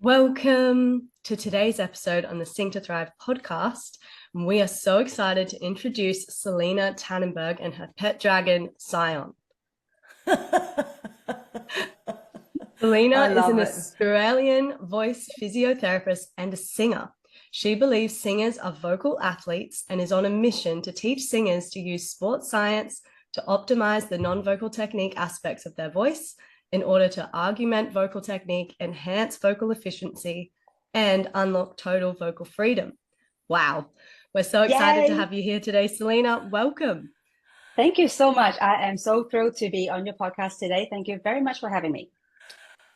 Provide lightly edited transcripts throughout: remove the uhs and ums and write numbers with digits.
Welcome to today's episode on the Sing to Thrive podcast. We are so excited to introduce Selina Tannenberg and her pet dragon, Sk'on. Selina is an Australian voice physiotherapist and a singer. She believes singers are vocal athletes and is on a mission to teach singers to use sports science to optimize the non-vocal technique aspects of their voice in order to augment vocal technique, enhance vocal efficiency, and unlock total vocal freedom. Wow. We're so excited to have you here today, Selina. Welcome. Thank you so much. I am so thrilled to be on your podcast today. Thank you very much for having me.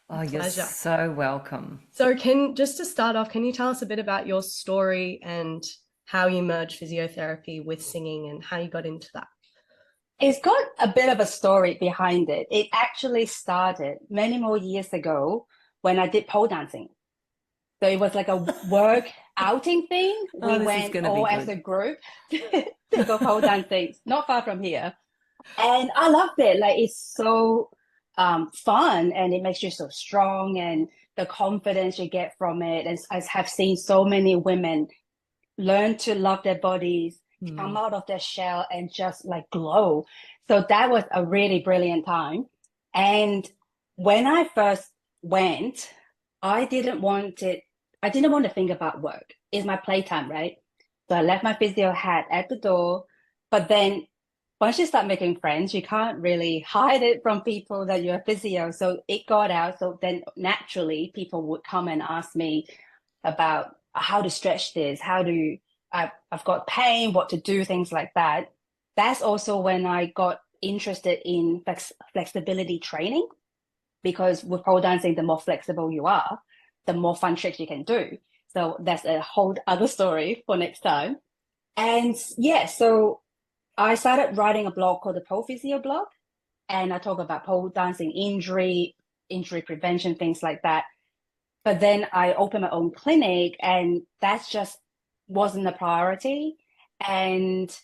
Oh, you're so welcome. So just to start off, can you tell us a bit about your story and how you merged physiotherapy with singing and how you got into that? It's got a bit of a story behind it. It actually started many more years ago when I did pole dancing. So it was like a work outing thing. We went all as a group to go pole dancing, not far from here. And I loved it. Like, it's so fun and it makes you so strong, and the confidence you get from it. And I have seen so many women learn to love their bodies, come out of their shell and just like glow. So that was a really brilliant time. And when I first went, I didn't want to think about work. It's my playtime, right? So I left my physio hat at the door. But then once you start making friends, you can't really hide it from people that you're a physio. So it got out. So then naturally people would come and ask me about how to stretch this, I've got pain, what to do, things like that. That's also when I got interested in flexibility training, because with pole dancing, the more flexible you are, the more fun tricks you can do. So that's a whole other story for next time. And yeah, so I started writing a blog called the Pole Physio blog, and I talk about pole dancing injury prevention, things like that. But then I opened my own clinic, and that's just wasn't a priority. And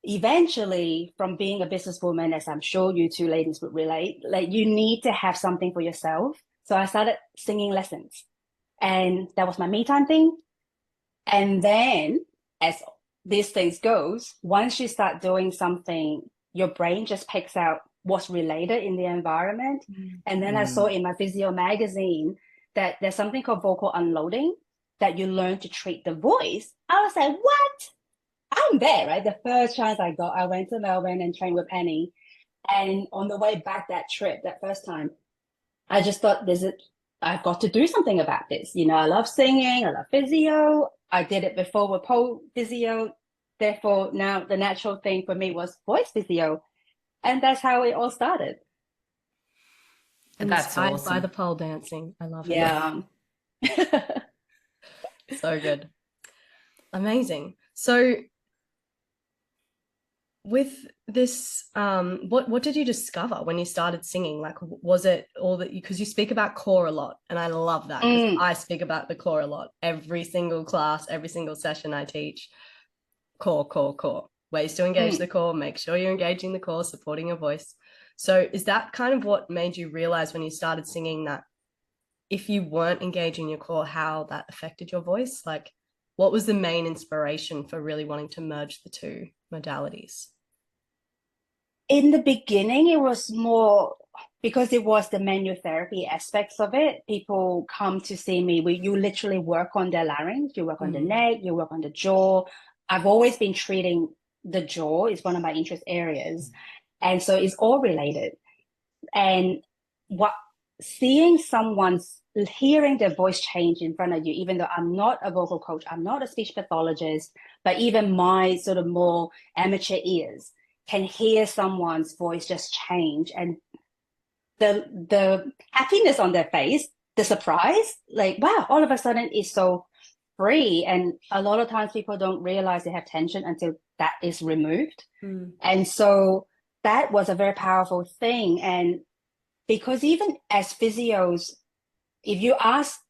eventually, from being a businesswoman, as I'm sure you two ladies would relate, like, you need to have something for yourself. So I started singing lessons, and that was my me time thing. And then, as these things goes, once you start doing something, your brain just picks out what's related in the environment. And then I saw in my Physio magazine that there's something called vocal unloading, that you learn to treat the voice. I was like, what? I'm there, right? The first chance I got, I went to Melbourne and trained with Annie. And on the way back that trip, that first time, I just thought, I've got to do something about this. You know, I love singing, I love physio. I did it before with pole physio. Therefore, now the natural thing for me was voice physio. And that's how it all started. And that's awesome. By the pole dancing. I love it. Yeah. So good. Amazing. So with this, what did you discover when you started singing? Like, was it all that because you speak about core a lot, and I love that. I speak about the core a lot. Every single class, every single session I teach, core. Ways to engage the core, make sure you're engaging the core, supporting your voice. So is that kind of what made you realize when you started singing that if you weren't engaging your core, how that affected your voice? Like, what was the main inspiration for really wanting to merge the two modalities? In the beginning, it was more because it was the manual therapy aspects of it. People come to see me. You literally work on their larynx, you work on the neck, you work on the jaw. I've always been treating the jaw, is one of my interest areas. And so it's all related. And seeing someone's hearing their voice change in front of you, even though I'm not a vocal coach, I'm not a speech pathologist, but even my sort of more amateur ears can hear someone's voice just change, and the happiness on their face, the surprise, like, wow, all of a sudden it's so free. And a lot of times people don't realize they have tension until that is removed. And so that was a very powerful thing. And because even as physios, if you ask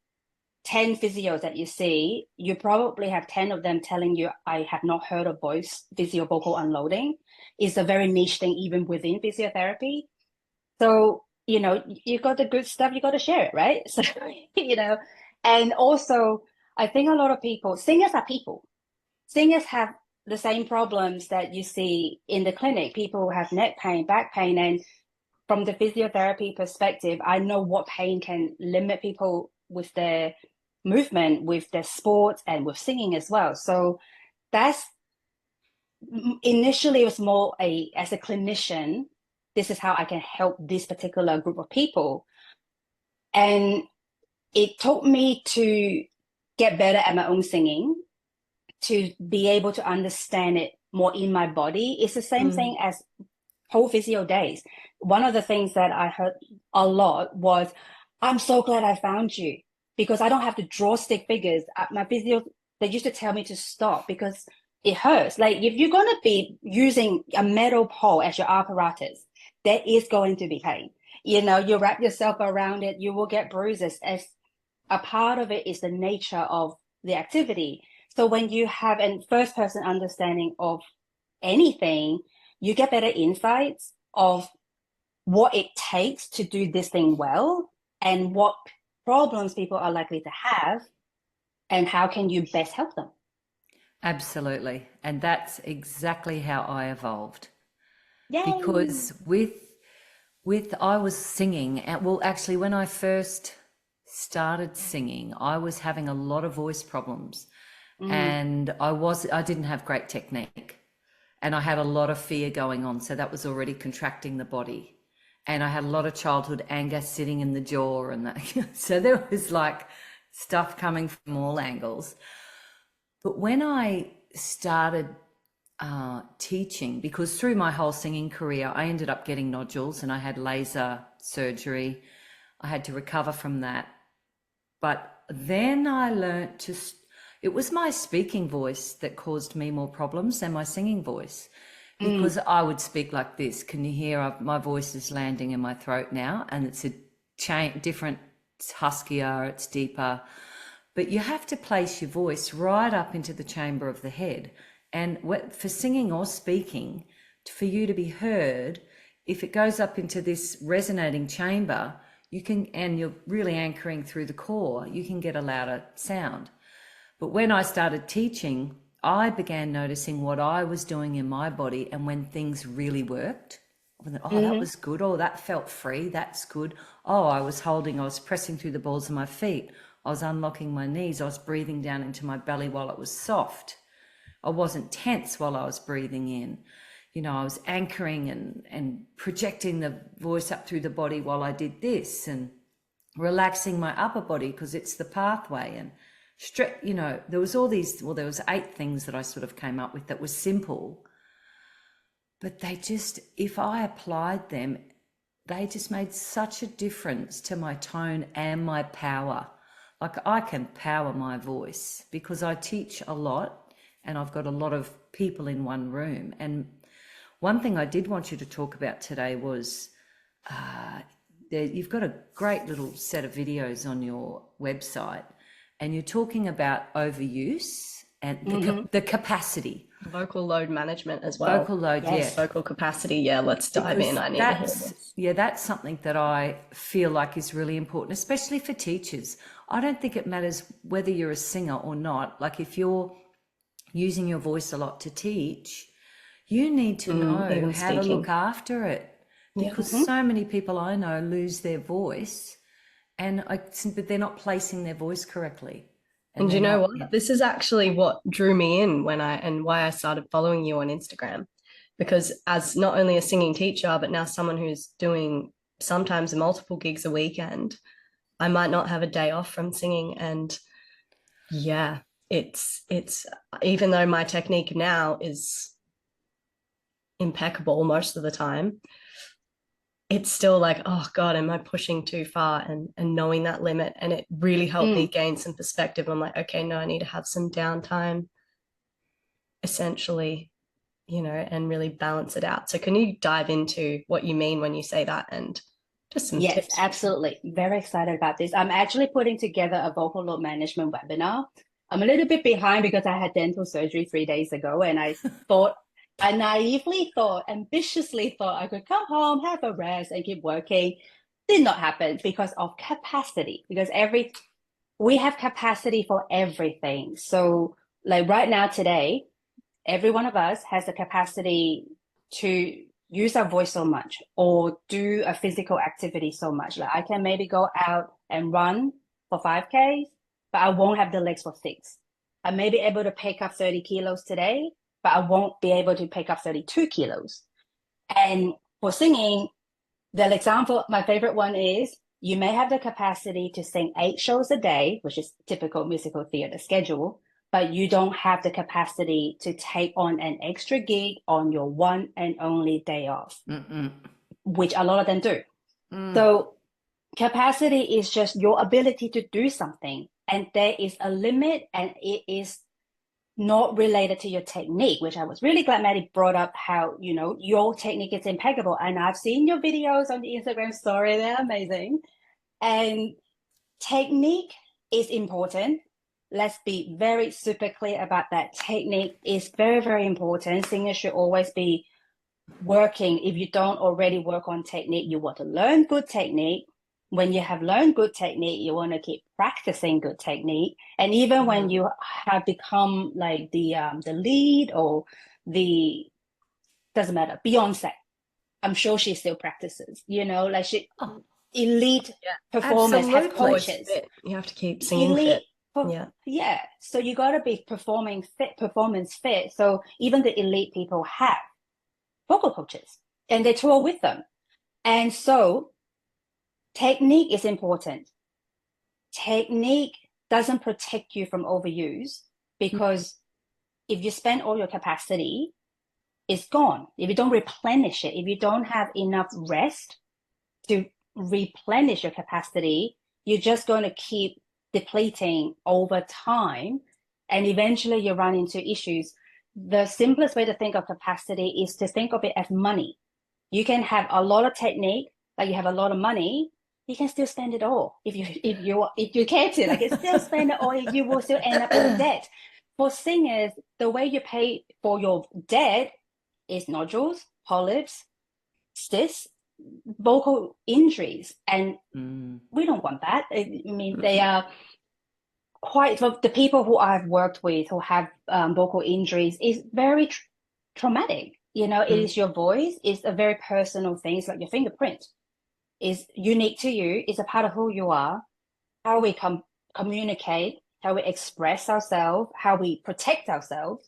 10 physios that you see, you probably have 10 of them telling you, I have not heard of voice physio vocal unloading. It's a very niche thing, even within physiotherapy. So, you know, you got the good stuff, you got to share it, right? So, you know, And also, I think a lot of people, singers are people. Singers have the same problems that you see in the clinic. People have neck pain, back pain, and from the physiotherapy perspective, I know what pain can limit people with their movement, with their sports, and with singing as well. So that's initially, it was more as a clinician, this is how I can help this particular group of people. And it taught me to get better at my own singing, to be able to understand it more in my body. It's the same thing as whole physio days. One of the things that I heard a lot was, I'm so glad I found you because I don't have to draw stick figures. My physio, they used to tell me to stop because it hurts. Like if you're going to be using a metal pole as your apparatus, there is going to be pain. You know, you wrap yourself around it, you will get bruises. As a part of it is the nature of the activity. So when you have a first person understanding of anything, you get better insights of what it takes to do this thing well and what problems people are likely to have and how can you best help them. Absolutely. And that's exactly how I evolved. Yay. Because I was singing, and well, actually when I first started singing, I was having a lot of voice problems and I didn't have great technique. And I had a lot of fear going on. So that was already contracting the body. And I had a lot of childhood anger sitting in the jaw and that. So there was like stuff coming from all angles. But when I started teaching, because through my whole singing career, I ended up getting nodules and I had laser surgery. I had to recover from that. But then I learned it was my speaking voice that caused me more problems than my singing voice, because I would speak like this. Can you hear my voice is landing in my throat now? And it's different, it's huskier, it's deeper. But you have to place your voice right up into the chamber of the head. And for singing or speaking, for you to be heard, if it goes up into this resonating chamber, and you're really anchoring through the core, you can get a louder sound. But when I started teaching, I began noticing what I was doing in my body, and when things really worked, that was good. Oh, that felt free. That's good. Oh, I was pressing through the balls of my feet. I was unlocking my knees. I was breathing down into my belly while it was soft. I wasn't tense while I was breathing in. You know, I was anchoring and projecting the voice up through the body while I did this, and relaxing my upper body because it's the pathway. And you know, there was 8 things that I sort of came up with that were simple, but if I applied them, they just made such a difference to my tone and my power. Like I can power my voice because I teach a lot and I've got a lot of people in one room. And one thing I did want you to talk about today was you've got a great little set of videos on your website, and you're talking about overuse and the capacity. Vocal load management as well. Vocal load, yes. Vocal capacity, yeah, let's dive in. I need to hear this. Yeah, that's something that I feel like is really important, especially for teachers. I don't think it matters whether you're a singer or not. Like if you're using your voice a lot to teach, you need to know how to look after it, because so many people I know lose their voice but they're not placing their voice correctly. And you know what? This is actually what drew me in and why I started following you on Instagram, because as not only a singing teacher, but now someone who's doing sometimes multiple gigs a weekend, I might not have a day off from singing. And yeah, it's even though my technique now is impeccable most of the time, it's still like, oh God, am I pushing too far? And knowing that limit, and it really helped me gain some perspective. I'm like, okay, no, I need to have some downtime, essentially, you know, and really balance it out. So can you dive into what you mean when you say that, and just some tips? Yes, absolutely. Very excited about this. I'm actually putting together a vocal load management webinar. I'm a little bit behind because I had dental surgery 3 days ago, and I naively thought, ambitiously thought I could come home, have a rest and keep working. Did not happen because of capacity, because every we have capacity for everything. So like right now, today, every one of us has the capacity to use our voice so much or do a physical activity so much. Like I can maybe go out and run for 5Ks, but I won't have the legs for 6. I may be able to pick up 30 kilos today, but I won't be able to pick up 32 kilos. And for singing, the example, my favorite one is you may have the capacity to sing 8 shows a day, which is typical musical theater schedule, but you don't have the capacity to take on an extra gig on your one and only day off, which a lot of them do. So capacity is just your ability to do something, and there is a limit, and it is not related to your technique, which I was really glad Maddy brought up how, you know, your technique is impeccable. And I've seen your videos on the Instagram story. They're amazing. And technique is important. Let's be very super clear about that. Technique is very, very important. Singers should always be working. If you don't already work on technique, you want to learn good technique. When you have learned good technique, you want to keep practicing good technique. And even when you have become like the lead or the, doesn't matter, Beyonce, I'm sure she still practices, you know, like she elite performers have coaches. You have to keep singing fit. Yeah. So you got to be performance fit. So even the elite people have vocal coaches and they tour with them. And so technique is important. Technique doesn't protect you from overuse, because if you spend all your capacity, it's gone. If you don't replenish it, if you don't have enough rest to replenish your capacity, you're just going to keep depleting over time, and eventually you run into issues. The simplest way to think of capacity is to think of it as money. You can have a lot of technique, like you have a lot of money, you can still spend it all if you care to. Like, it's still spend it all, you will still end up in debt. For singers, the way you pay for your debt is nodules, polyps, cysts, vocal injuries, and we don't want that. I mean, they are quite, for the people who I've worked with who have vocal injuries, is very traumatic. You know, it is your voice, it's a very personal thing. It's like your fingerprint is unique to you. It's a part of who you are. How we communicate, how we express ourselves, how we protect ourselves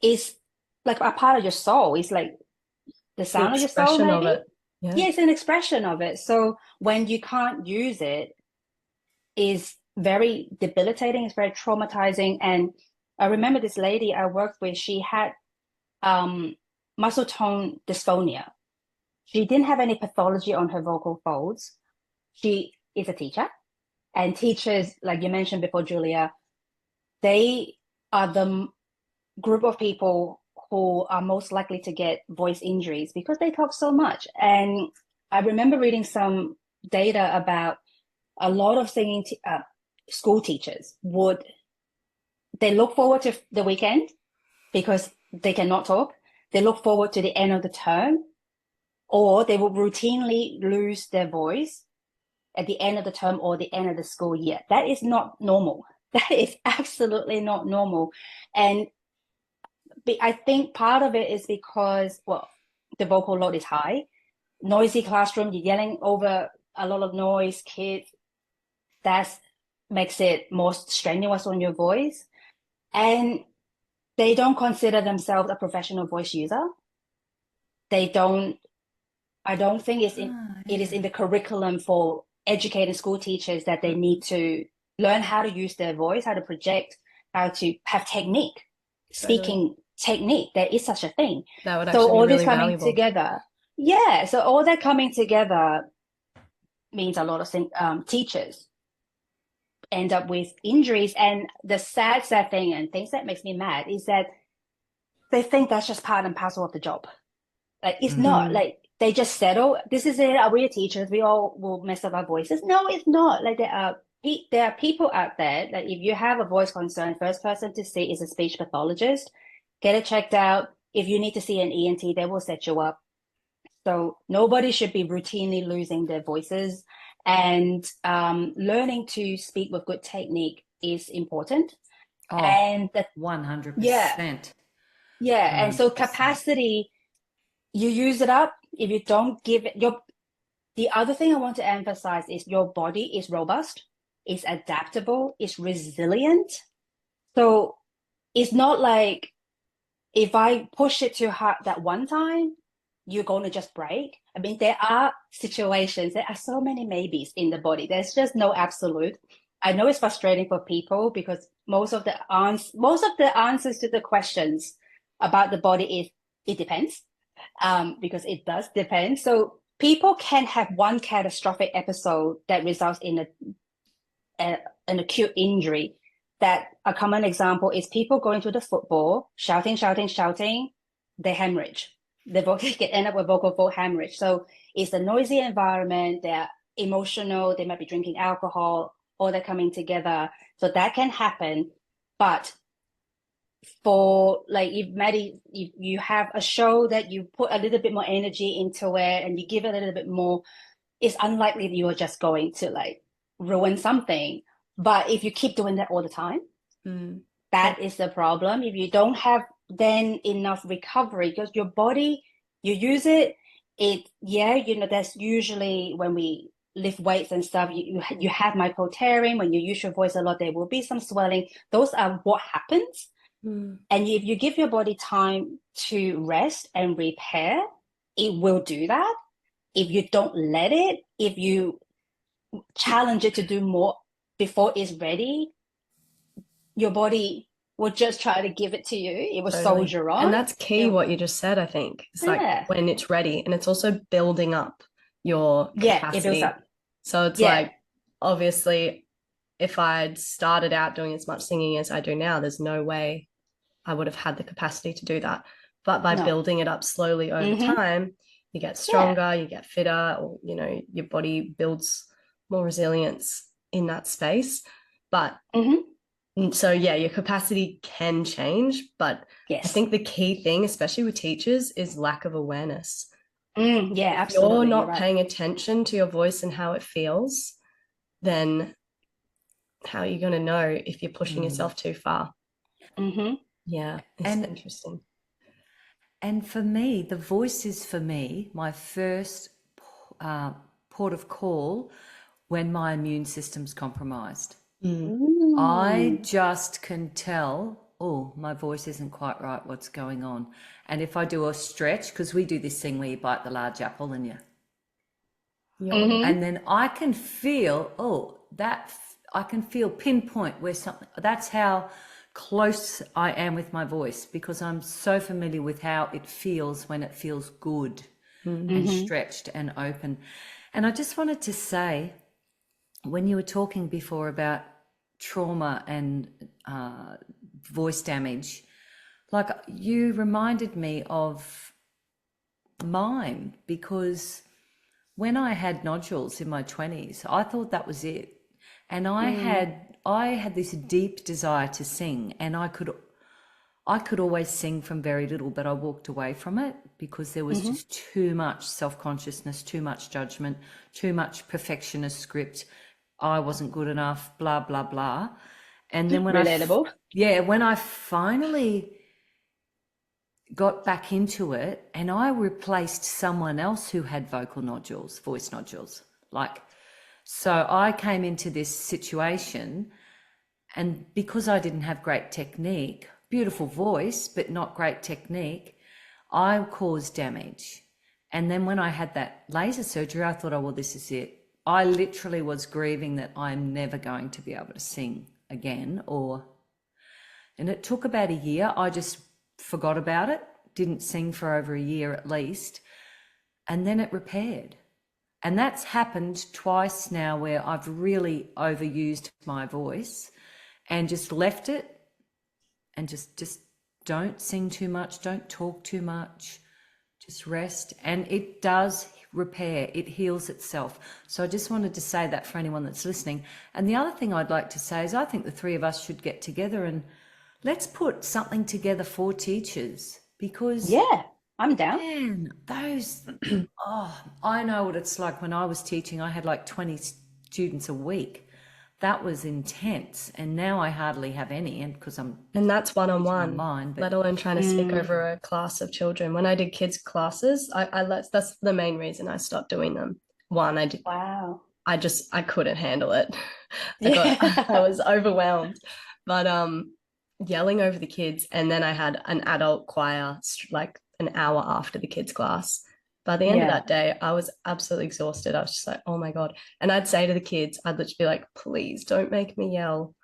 is like a part of your soul. It's like the sound of your soul, maybe. Of it. Yeah, it's an expression of it. So when you can't use it, is very debilitating. It's very traumatizing. And I remember this lady I worked with, she had muscle tone dysphonia. She didn't have any pathology on her vocal folds. She is a teacher, and teachers, like you mentioned before, Julia, they are the group of people who are most likely to get voice injuries because they talk so much. And I remember reading some data about a lot of singing school teachers they look forward to the weekend because they cannot talk. They look forward to the end of the term, or they will routinely lose their voice at the end of the term or the end of the school year. That is not normal. That is absolutely not normal. And I think part of it is because, well, the vocal load is high, noisy classroom, you're yelling over a lot of noise, kids, that makes it more strenuous on your voice. And they don't consider themselves a professional voice user. I don't think it is in the curriculum for educating school teachers that they need to learn how to use their voice, how to project, how to have technique, speaking technique. There is such a thing. That would actually be all really this coming valuable. together. Yeah. So all that coming together means a lot of teachers end up with injuries. And the sad thing, and things that makes me mad, is that they think that's just part and parcel of the job. Like, it's not. Like, they just settle, this is it, we're teachers, we all will mess up our voices. No, it's not. Like, there are people out there that if you have a voice concern, first person to see is a speech pathologist. Get it checked out. If you need to see an ENT, they will set you up. So nobody should be routinely losing their voices. And learning to speak with good technique is important. Oh, and 100%. Yeah. And so capacity, you use it up. If you don't give it the other thing I want to emphasize is your body is robust, it's adaptable, it's resilient. So it's not like if I push it too hard that one time, you're going to just break. I mean, there are situations, there are so many maybes in the body. There's just no absolute. I know it's frustrating for people because most of the answers to the questions about the body is it depends, because it does depend. So people can have one catastrophic episode that results in an acute injury. That a common example is people going to the football, shouting, they hemorrhage. They end up with vocal fold hemorrhage. So it's a noisy environment, they're emotional, they might be drinking alcohol, or they're coming together. So that can happen. But for like, if Maddy, if you have a show that you put a little bit more energy into it and you give it a little bit more, it's unlikely that you are just going to like ruin something. But if you keep doing that all the time, that is the problem. If you don't have then enough recovery, because your body, you use it, that's usually when we lift weights and stuff, you have micro tearing. When you use your voice a lot, there will be some swelling. Those are what happens. And if you give your body time to rest and repair, it will do that. If you don't let it, if you challenge it to do more before it's ready, your body will just try to give it to you. It will soldier on. And that's key, what you just said, I think. It's like when it's ready, and it's also building up your capacity. It builds up. So it's like, obviously, if I'd started out doing as much singing as I do now, there's no way I would have had the capacity to do that. But by building it up slowly over time, you get stronger, you get fitter, or, your body builds more resilience in that space. But so, your capacity can change. But I think the key thing, especially with teachers, is lack of awareness. Absolutely. If you're not paying attention to your voice and how it feels, then how are you going to know if you're pushing yourself too far? Yeah, it's interesting. And for me, the voice is, for me, my first port of call when my immune system's compromised. I just can tell, my voice isn't quite right, what's going on. And if I do a stretch, because we do this thing where you bite the large apple and and then I can feel, I can feel pinpoint where something, that's how close I am with my voice, because I'm so familiar with how it feels when it feels good and stretched and open. And I just wanted to say, when you were talking before about trauma and voice damage, like, you reminded me of mine, because when I had nodules in my 20s, I thought that was it. And I had this deep desire to sing, and I could always sing from very little, but I walked away from it because there was just too much self-consciousness, too much judgment, too much perfectionist script. I wasn't good enough, blah, blah, blah. And then when when I finally got back into it, and I replaced someone else who had vocal nodules, voice nodules, so I came into this situation, and because I didn't have great technique, beautiful voice, but not great technique, I caused damage. And then when I had that laser surgery, I thought, well, this is it. I literally was grieving that I'm never going to be able to sing again, and it took about a year. I just forgot about it, didn't sing for over a year at least, and then it repaired. And that's happened twice now, where I've really overused my voice and just left it, and just don't sing too much, don't talk too much, just rest. And it does repair, it heals itself. So I just wanted to say that for anyone that's listening. And the other thing I'd like to say is, I think the three of us should get together and let's put something together for teachers, because I'm down. Man, those, oh, I know what it's like. When I was teaching, I had like 20 students a week. That was intense. And now I hardly have any, and because I'm And that's teaching one-on-one, online, let but alone trying to speak over a class of children. When I did kids classes, that's the main reason I stopped doing them. One, Wow. I couldn't handle it. Yeah. I was overwhelmed. But yelling over the kids, and then I had an adult choir like an hour after the kids class. By the end of Yeah. that day, I was absolutely exhausted. I was just like, oh my God. And I'd say to the kids, I'd literally be like, please don't make me yell.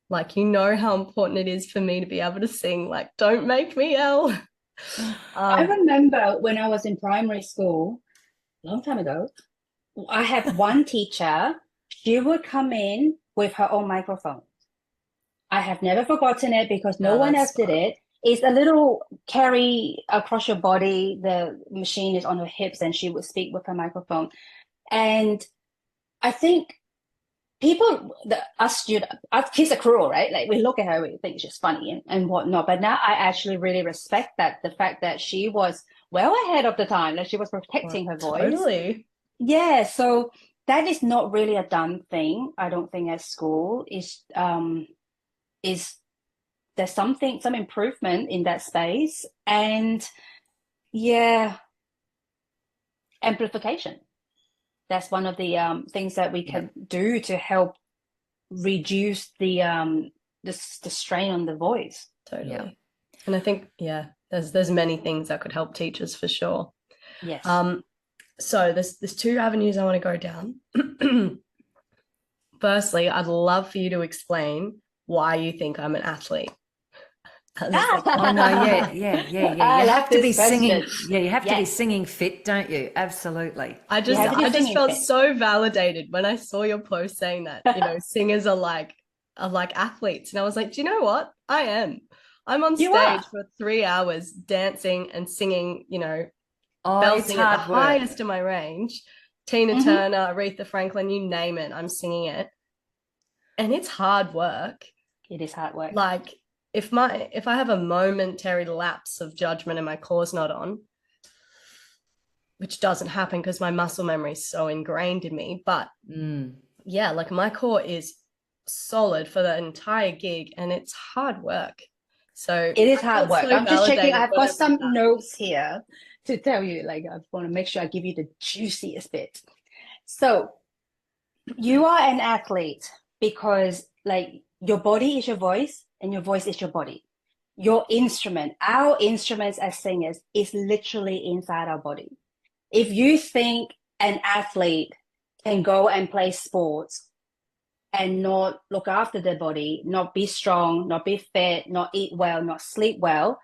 Like, you know how important it is for me to be able to sing. Like, don't make me yell. I remember when I was in primary school, a long time ago, I had one teacher, she would come in with her own microphone. I have never forgotten it because no one else did it. It's a little carry across your body. The machine is on her hips and she would speak with her microphone. And I think us kids are cruel, right? Like we look at her, we think she's funny and whatnot. But now I actually really respect the fact that she was well ahead of the time, that she was protecting her voice. Totally. Yeah, so that is not really a done thing, I don't think, at school. Is there's some improvement in that space, and yeah, amplification. That's one of the things that we can do to help reduce the strain on the voice. Totally. Yeah. And I think, there's many things that could help teachers for sure. Yes. So there's two avenues I want to go down. Firstly, I'd love for you to explain why you think I'm an athlete. Oh no, yeah. You have to be singing. Yeah, you have to be singing fit, don't you? Absolutely. I just felt so validated when I saw your post saying that, singers are like athletes. And I was like, do you know what? I am. I'm on stage for 3 hours dancing and singing, belting at the highest of my range. Tina Turner, Aretha Franklin, you name it, I'm singing it. And it's hard work. It is hard work. Like, if I have a momentary lapse of judgment and my core's not on, which doesn't happen because my muscle memory is so ingrained in me, but like my core is solid for the entire gig, and it's hard work. So it is hard work. I'm just checking. I've got some notes here to tell you. Like, I want to make sure I give you the juiciest bit. So you are an athlete because, like, your body is your voice and your voice is your body. Your instrument, our instruments as singers, is literally inside our body. If you think an athlete can go and play sports and not look after their body, not be strong, not be fit, not eat well, not sleep well,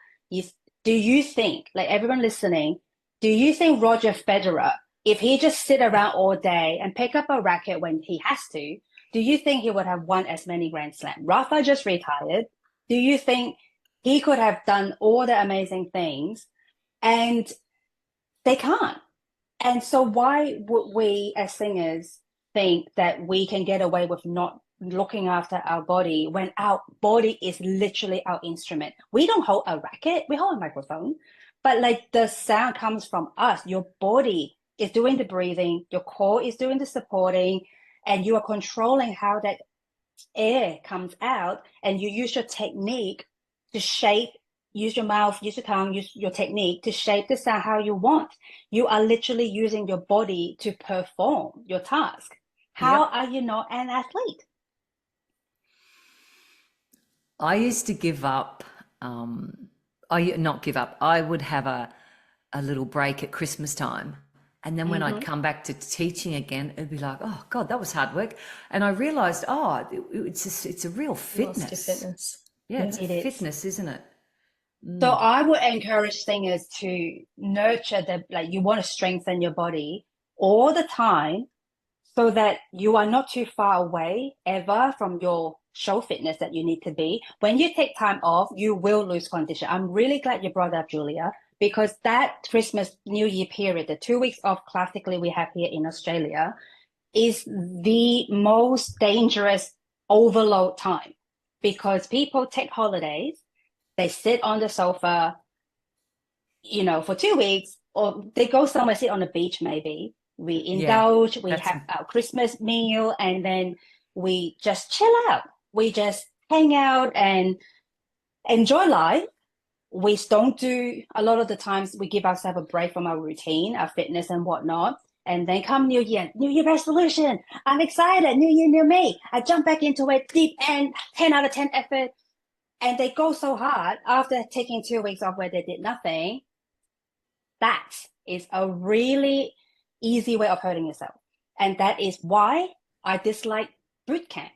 do you think, like everyone listening, do you think Roger Federer, if he just sit around all day and pick up a racket when he has to, do you think he would have won as many Grand Slams? Rafa just retired. Do you think he could have done all the amazing things? And they can't. And so why would we as singers think that we can get away with not looking after our body when our body is literally our instrument? We don't hold a racket, we hold a microphone, but like the sound comes from us. Your body is doing the breathing, your core is doing the supporting, and you are controlling how that air comes out, and you use your technique to shape. Use your mouth, use your tongue, use your technique to shape the sound how you want. You are literally using your body to perform your task. How are you not an athlete? I used to give up. Not give up. I would have a little break at Christmas time. And then when I'd come back to teaching again, it'd be like, oh God, that was hard work. And I realized, it's a real fitness. Fitness. Yeah, it's fitness, isn't it? So I would encourage singers to nurture you want to strengthen your body all the time so that you are not too far away ever from your show fitness that you need to be. When you take time off, you will lose condition. I'm really glad you brought up, Julia, because that Christmas, New Year period, the 2 weeks off classically we have here in Australia, is the most dangerous overload time because people take holidays. They sit on the sofa, for 2 weeks, or they go somewhere, sit on the beach maybe. We indulge, we have our Christmas meal, and then we just chill out. We just hang out and enjoy life. We don't do, a lot of the times we give ourselves a break from our routine, our fitness and whatnot. And then come New Year resolution. I'm excited. New Year, new me. I jump back into it, deep end, 10 out of 10 effort. And they go so hard after taking 2 weeks off where they did nothing. That is a really easy way of hurting yourself. And that is why I dislike boot camp.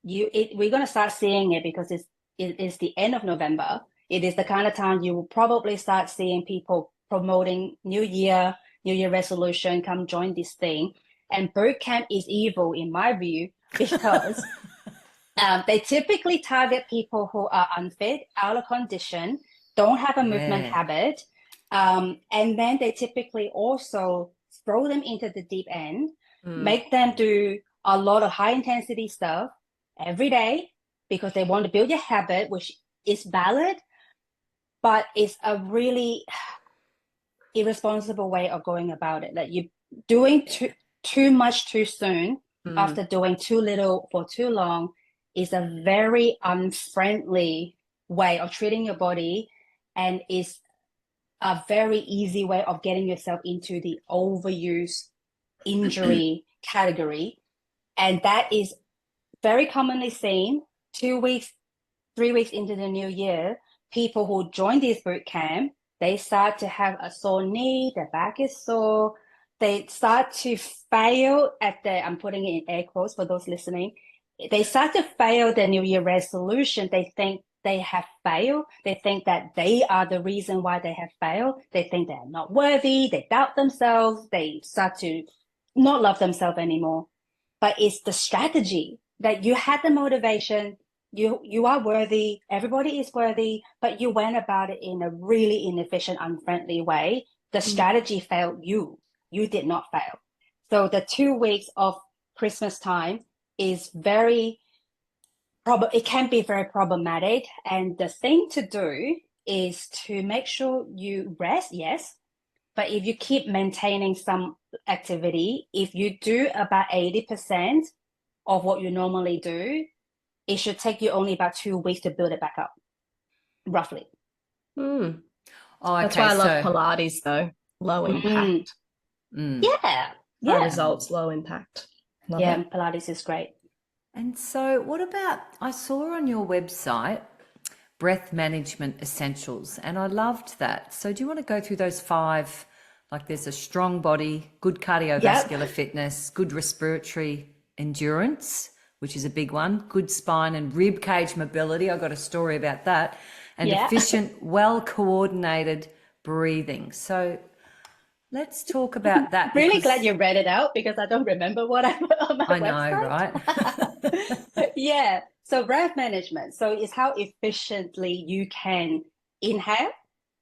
We're going to start seeing it because it is the end of November. It is the kind of time you will probably start seeing people promoting New Year resolution, come join this thing. And boot camp is evil in my view because they typically target people who are unfit, out of condition, don't have a movement habit. And then they typically also throw them into the deep end, make them do a lot of high intensity stuff every day because they want to build your habit, which is valid, but it's a really irresponsible way of going about it. Like you're doing too much too soon after doing too little for too long is a very unfriendly way of treating your body, and is a very easy way of getting yourself into the overuse injury category. And that is very commonly seen 2 weeks, 3 weeks into the new year. People who join this boot camp, they start to have a sore knee, their back is sore. They start to fail I'm putting it in air quotes for those listening. They start to fail their New Year resolution. They think they have failed. They think that they are the reason why they have failed. They think they're not worthy. They doubt themselves. They start to not love themselves anymore. But it's the strategy that you had the motivation. You are worthy. Everybody is worthy, but you went about it in a really inefficient, unfriendly way. The strategy failed you. You did not fail. So the 2 weeks of Christmas time is it can be very problematic. And the thing to do is to make sure you rest, yes. But if you keep maintaining some activity, if you do about 80% of what you normally do, it should take you only about 2 weeks to build it back up, roughly. Oh, okay. That's why I love Pilates, though. Low impact. Yeah. High results, low impact. Love it. Pilates is great. And so what about, I saw on your website, breath management essentials, and I loved that. So do you want to go through those 5? Like there's a strong body, good cardiovascular fitness, good respiratory endurance, which is a big one, good spine and rib cage mobility. I got a story about that. And efficient, well-coordinated breathing. So let's talk about that. Really glad you read it out because I don't remember what I put on my website. Know, right? So breath management. So it's how efficiently you can inhale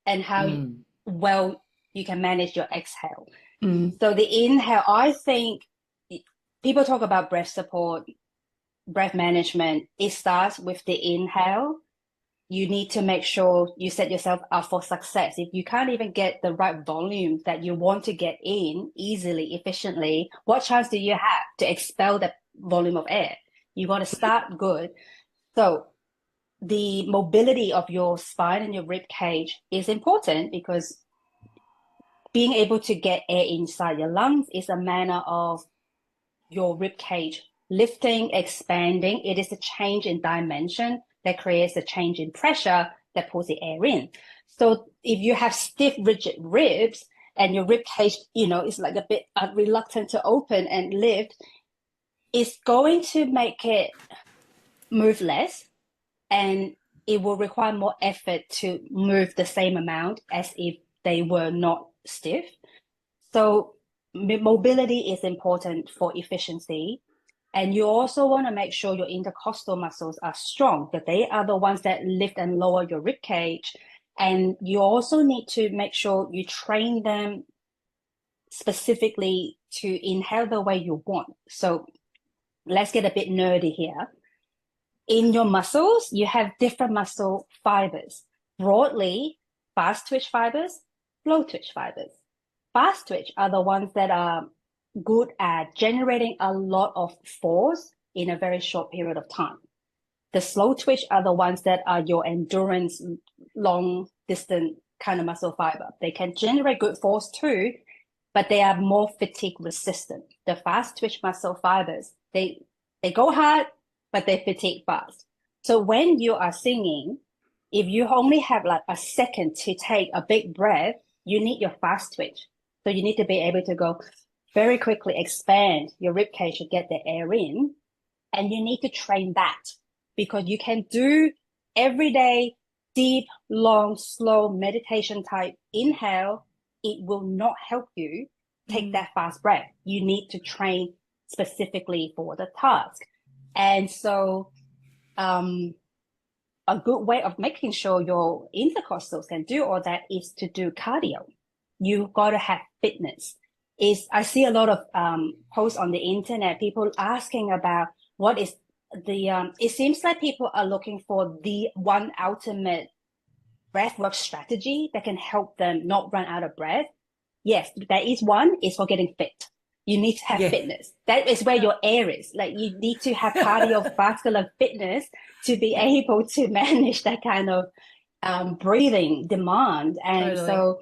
and how well you can manage your exhale. So the inhale, I think people talk about breath support, breath management. It starts with the inhale. You need to make sure you set yourself up for success. If you can't even get the right volume that you want to get in easily, efficiently, what chance do you have to expel that volume of air? You got to start good. So the mobility of your spine and your rib cage is important because being able to get air inside your lungs is a manner of your rib cage lifting, expanding. It is a change in dimension that creates a change in pressure that pulls the air in. So if you have stiff, rigid ribs and your rib cage, is like a bit reluctant to open and lift, it's going to make it move less, and it will require more effort to move the same amount as if they were not stiff. So mobility is important for efficiency. And you also want to make sure your intercostal muscles are strong, that they are the ones that lift and lower your rib cage. And you also need to make sure you train them specifically to inhale the way you want. So let's get a bit nerdy here. In your muscles, you have different muscle fibers. Broadly, fast twitch fibers, slow twitch fibers. Fast twitch are the ones that are good at generating a lot of force in a very short period of time. The slow twitch are the ones that are your endurance, long distance kind of muscle fiber. They can generate good force too, but they are more fatigue resistant. The fast twitch muscle fibers, they go hard, but they fatigue fast. So when you are singing, if you only have like a second to take a big breath, you need your fast twitch. So you need to be able to go very quickly, expand your rib cage to get the air in. And you need to train that, because you can do everyday deep, long, slow meditation type inhale. It will not help you take that fast breath. You need to train specifically for the task. And so a good way of making sure your intercostals can do all that is to do cardio. You've got to have fitness. I see a lot of posts on the internet, people asking about what is it seems like people are looking for the one ultimate breathwork strategy that can help them not run out of breath. Yes, there is one, is for getting fit. You need to have fitness. That is where your air is. Like, you need to have cardiovascular fitness to be able to manage that kind of breathing demand. And so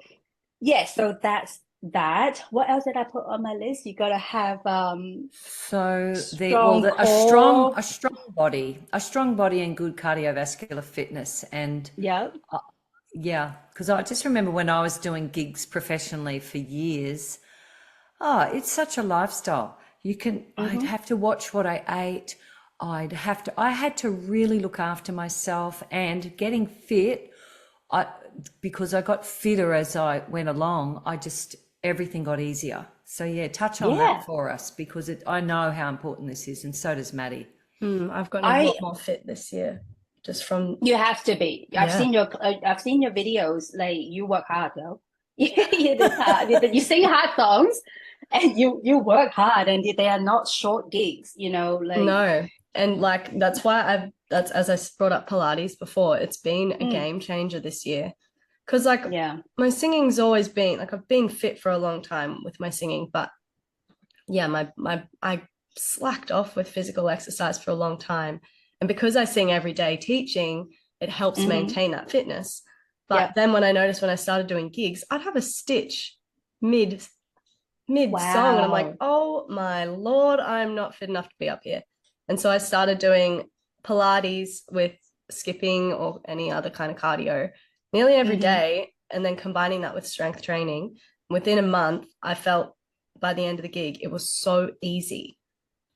that's that. What else did I put on my list? You got to have a strong body and good cardiovascular fitness. And because I just remember when I was doing gigs professionally for years, it's such a lifestyle. I'd have to watch what I ate. I had to really look after myself, and getting fit, because I got fitter as I went along, everything got easier. So touch on that for us, because I know how important this is, and so does Maddy. I've gotten a lot more fit this year, just from. You have to be. I've seen your videos. Like, you work hard though. You sing hard songs, and you work hard, and they are not short gigs. No, and like that's why as I brought up Pilates before, it's been a game changer this year. Because my singing's always been I've been fit for a long time with my singing, but I slacked off with physical exercise for a long time, and because I sing every day teaching, it helps maintain that fitness. But then when I started doing gigs, I'd have a stitch mid song, and I'm like, oh my Lord, I'm not fit enough to be up here. And so I started doing Pilates with skipping or any other kind of cardio nearly every day, and then combining that with strength training. Within a month, I felt by the end of the gig, it was so easy.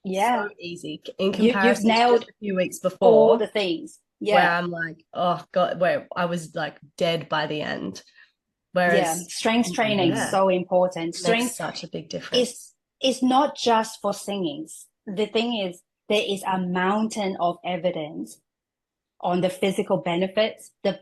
So easy in comparison to just a few weeks before. All the things. Where I'm like, oh God, where I was like dead by the end. Whereas strength training is so important. Strength makes such a big difference. It's not just for singing. The thing is, there is a mountain of evidence on the physical benefits, the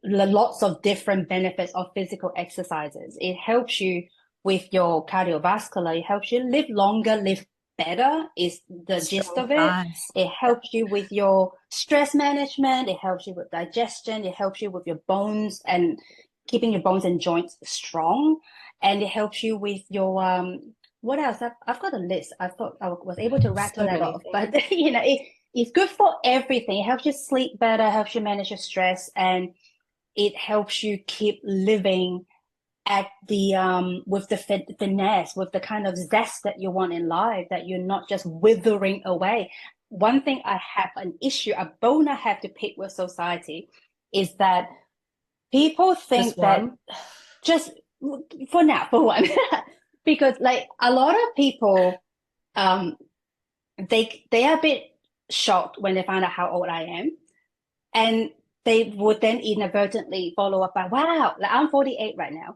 lots of different benefits of physical exercises. It helps you with your cardiovascular. It helps you live longer, live better is the gist of it. It helps you with your stress management. It helps you with digestion. It helps you with your bones and keeping your bones and joints strong. And it helps you with your what else? I've got a list. I thought I was able to rattle that off, but it's good for everything. It helps you sleep better, helps you manage your stress, and it helps you keep living at the with the finesse, with the kind of zest that you want in life, that you're not just withering away. One thing I have an issue, a bone I have to pick with society, is that people think just for one, because like a lot of people, they are a bit shocked when they find out how old I am, and they would then inadvertently follow up by, wow, like I'm 48 right now.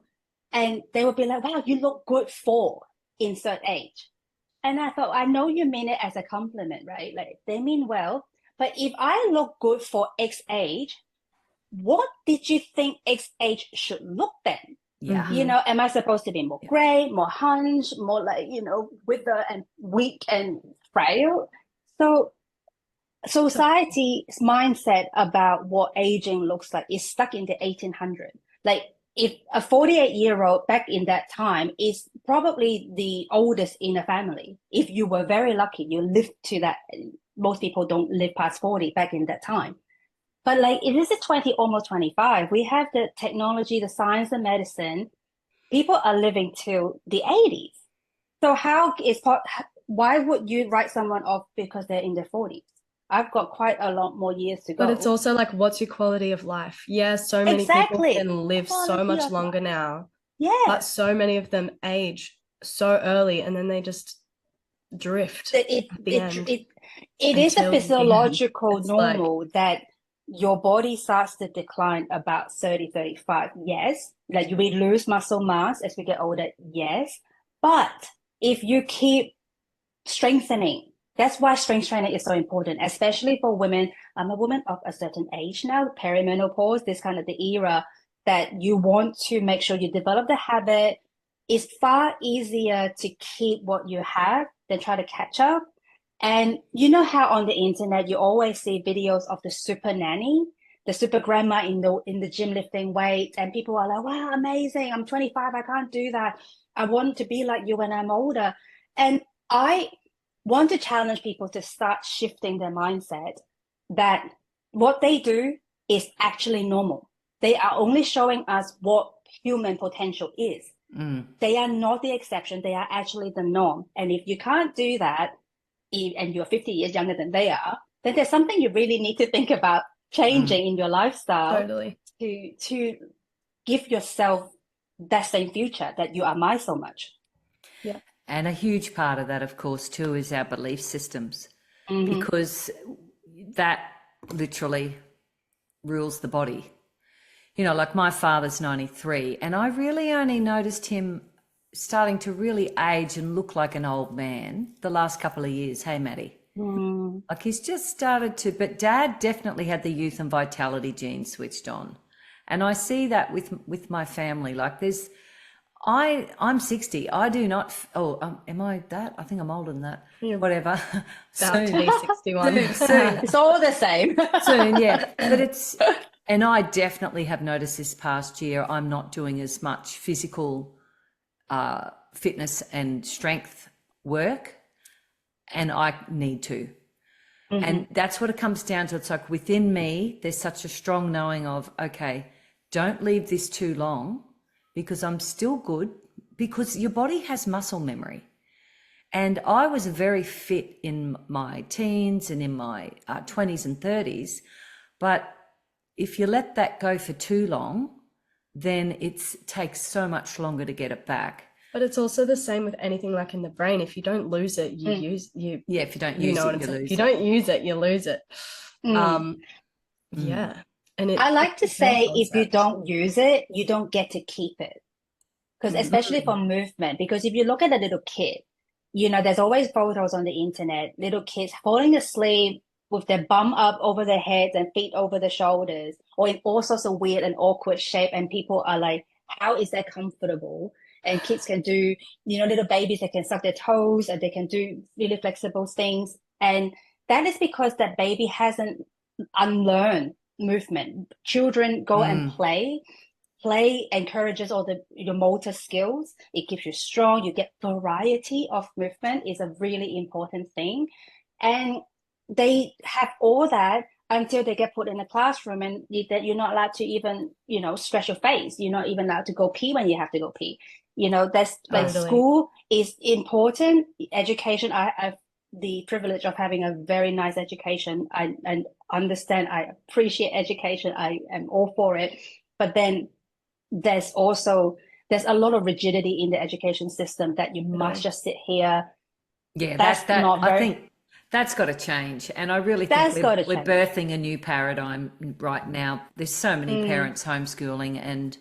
And they would be like, wow, you look good for insert age. And I thought, I know you mean it as a compliment, right? Like, they mean well. But if I look good for X age, what did you think X age should look then? Yeah. Am I supposed to be more gray, more hunched, more like, wither and weak and frail? So society's mindset about what aging looks like is stuck in the 1800s. Like if a 48-year-old back in that time is probably the oldest in a family. If you were very lucky, you lived to that. Most people don't live past 40 back in that time. But like if this is 20, almost 25, we have the technology, the science, the medicine. People are living till the 80s. So why would you write someone off because they're in their 40s? I've got quite a lot more years to go. But it's also like, what's your quality of life? Yeah, so many people can live so much longer now. Yeah. But so many of them age so early and then they just drift at the end. It is a physiological normal that your body starts to decline about 30, 35. Yes. Like we lose muscle mass as we get older. Yes. But if you keep strengthening, that's why strength training is so important, especially for women. I'm a woman of a certain age now, perimenopause, this kind of the era that you want to make sure you develop the habit. It's far easier to keep what you have than try to catch up. And you know how on the internet you always see videos of the super nanny, the super grandma in the gym lifting weights, and people are like, wow, amazing, I'm 25, I can't do that. I want to be like you when I'm older. And I want to challenge people to start shifting their mindset that what they do is actually normal. They are only showing us what human potential is. They are not the exception. They are actually the norm. And if you can't do that, and you're 50 years younger than they are, then there's something you really need to think about changing in your lifestyle to give yourself that same future that you admire so much. Yeah. And a huge part of that, of course, too, is our belief systems, because that literally rules the body. You know, like my father's 93, and I really only noticed him starting to really age and look like an old man the last couple of years. Hey, Maddy. Like he's just started to, but Dad definitely had the youth and vitality gene switched on. And I see that with my family. Like I'm 60. I do not, am I that? I think I'm older than that. Yeah. Whatever. About to be 61. Soon. It's all the same. Soon, yeah. But and I definitely have noticed this past year, I'm not doing as much physical fitness and strength work, and I need to. And that's what it comes down to. It's like within me, there's such a strong knowing of, okay, don't leave this too long because I'm still good, because your body has muscle memory. And I was very fit in my teens and in my 20s and 30s, but if you let that go for too long, then it takes so much longer to get it back. But it's also the same with anything like in the brain. If you don't lose it, Yeah, if you don't use it, you lose it. If you don't use it, you lose it. Yeah. And I like to say if you don't use it, you don't get to keep it. Because especially for movement, because if you look at a little kid, you know, there's always photos on the internet, little kids falling asleep with their bum up over their heads and feet over their shoulders, or in all sorts of weird and awkward shape. And people are like, how is that comfortable? And kids can do, you know, little babies, they can suck their toes and they can do really flexible things. And that is because that baby hasn't unlearned movement. Children go and play. Play encourages all your motor skills. It keeps you strong. You get variety of movement is a really important thing. And they have all that until they get put in a classroom and that you're not allowed to even, you know, stretch your face. You're not even allowed to go pee when you have to go pee. You know, that's like school is important. Education, I have the privilege of having a very nice education. I understand, I appreciate education. I am all for it. But then there's a lot of rigidity in the education system that you must just sit here. Yeah, I think that's got to change. And I really think we're birthing a new paradigm right now. There's so many parents homeschooling, and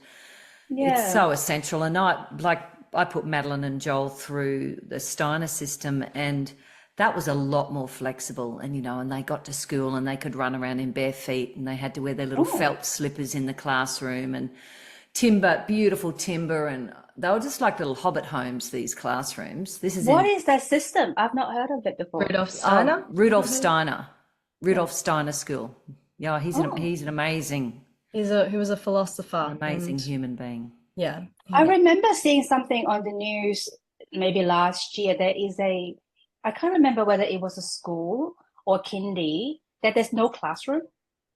it's so essential. And I put Madeline and Joel through the Steiner system, and that was a lot more flexible. And, you know, and they got to school and they could run around in bare feet, and they had to wear their little felt slippers in the classroom, and beautiful timber, and they were just like little hobbit homes, these classrooms. What is that system? I've not heard of it before. Rudolf Steiner? Rudolf Steiner School. Yeah, he's an amazing He was a philosopher. An amazing And human being. yeah. I remember seeing something on the news maybe last year. There is I can't remember whether it was a school or kindy, that there's no classroom,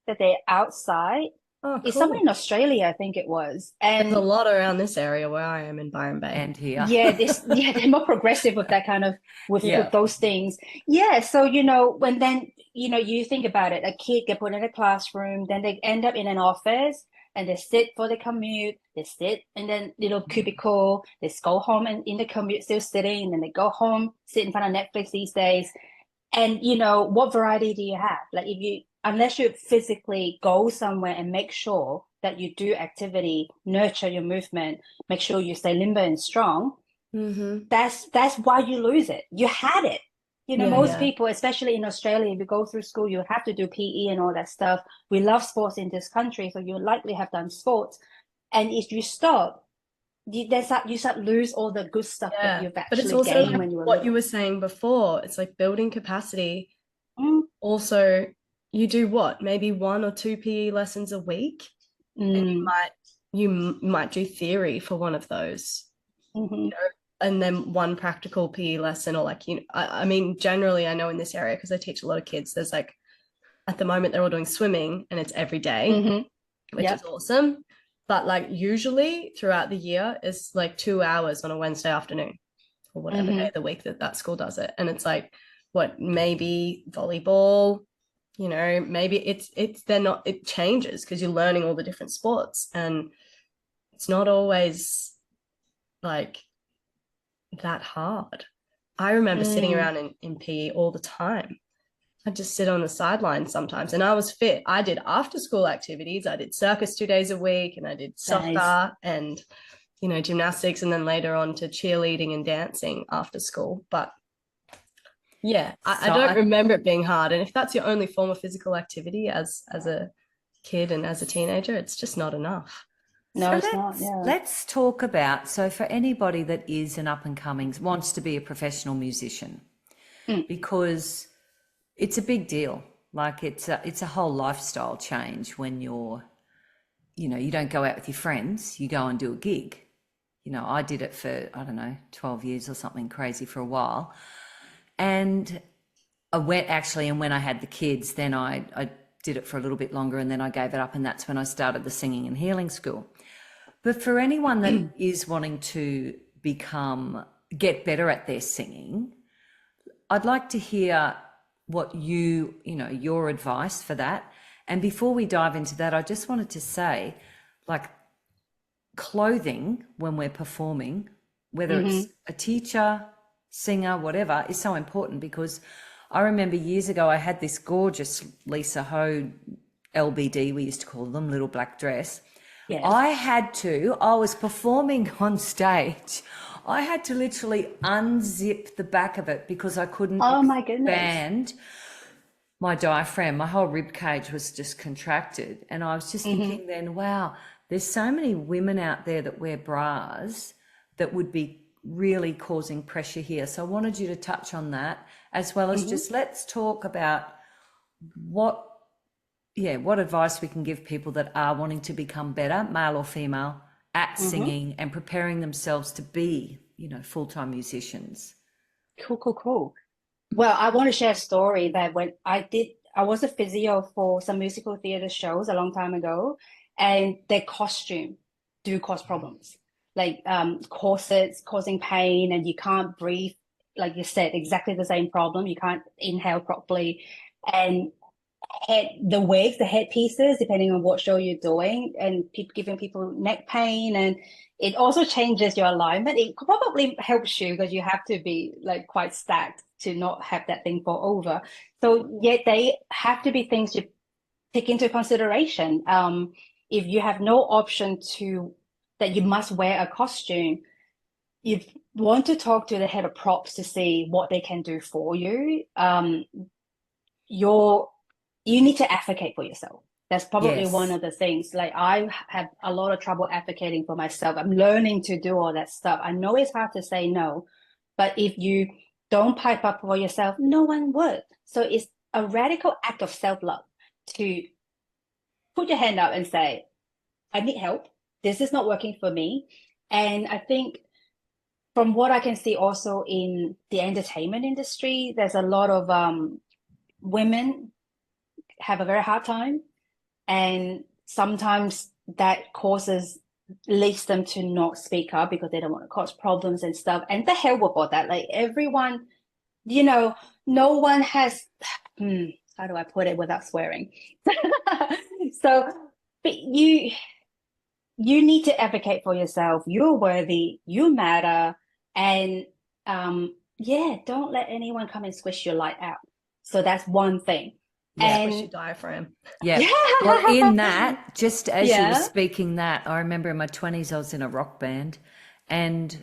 that they're outside. Oh, It's somewhere cool. in Australia, I think it was. There's a And lot around this area where I am in Byron Bay. And here. yeah, they're more progressive with that kind of with Yeah. those things. Yeah, so when then you think about it, a kid get put in a classroom, then they end up in an office and they sit for the commute, they sit in the little cubicle, they go home and in the commute still sitting, and then they go home, sit in front of Netflix these days. And what variety do you have? Like unless you physically go somewhere and make sure that you do activity, nurture your movement, make sure you stay limber and strong, that's why you lose it. You had it. Most people, especially in Australia, if you go through school, you have to do PE and all that stuff. We love sports in this country, so you likely have done sports. And if you stop, you start lose all the good stuff that you've actually but it's also gained like when you were what little. you were saying before. It's like building capacity. Mm. Also, you do what? Maybe 1 or 2 PE lessons a week. And you might do theory for one of those. And then 1 practical PE lesson, or like, I mean, generally I know in this area, because I teach a lot of kids, there's like, at the moment they're all doing swimming and it's every day, which is awesome. But like usually throughout the year is like 2 hours on a Wednesday afternoon or whatever day of the week that school does it. And it's like, what, maybe volleyball, maybe it changes because you're learning all the different sports, and it's not always like that hard. I remember sitting around in PE all the time. I'd just sit on the sideline sometimes, and I was fit. I did after school activities. I did circus 2 days a week, and I did soccer and gymnastics, and then later on to cheerleading and dancing after school. But yeah, I don't remember it being hard. And if that's your only form of physical activity as a kid and as a teenager, it's just not enough. No, so it's not. Yeah. Let's talk about, so for anybody that is an up and coming, wants to be a professional musician, because it's a big deal. Like it's a whole lifestyle change when you're, you don't go out with your friends, you go and do a gig. I did it for, 12 years or something crazy for a while. And I went actually, and when I had the kids, then I did it for a little bit longer, and then I gave it up, and that's when I started the singing and healing school. But for anyone that is wanting to get better at their singing, I'd like to hear what your advice for that. And before we dive into that, I just wanted to say, like, clothing when we're performing, whether it's a teacher, singer, whatever, is so important, because I remember years ago I had this gorgeous Lisa Ho LBD, we used to call them, little black dress. Yes. I was performing on stage. I had to literally unzip the back of it because I couldn't expand my diaphragm. My whole rib cage was just contracted. And I was just thinking then, wow, there's so many women out there that wear bras that would be really causing pressure here. So I wanted you to touch on that, as well as just let's talk about what advice we can give people that are wanting to become better, male or female, at singing and preparing themselves to be, full-time musicians. Cool. Well, I want to share a story that when I was a physio for some musical theater shows a long time ago, and their costume do cause problems, like corsets causing pain, and you can't breathe, like you said, exactly the same problem. You can't inhale properly, and the wigs, the headpieces, depending on what show you're doing, and giving people neck pain, and it also changes your alignment. It probably helps you because you have to be like quite stacked to not have that thing fall over. So yet they have to be things to take into consideration. If you have no option that you must wear a costume, you want to talk to the head of props to see what they can do for you. You need to advocate for yourself. That's probably one of the things. Like, I have a lot of trouble advocating for myself. I'm learning to do all that stuff. I know it's hard to say no, but if you don't pipe up for yourself, no one would. So it's a radical act of self-love to put your hand up and say, I need help. This is not working for me. And I think from what I can see also in the entertainment industry, there's a lot of women have a very hard time. And sometimes that leads them to not speak up because they don't want to cause problems and stuff. And the hell with all that. Like everyone, no one has, how do I put it without swearing? So but you need to advocate for yourself. You're worthy, you matter. And don't let anyone come and squish your light out. So that's one thing. Yeah, squish your diaphragm. Yeah. Well, in that, just as you were speaking that, I remember in my 20s, I was in a rock band, and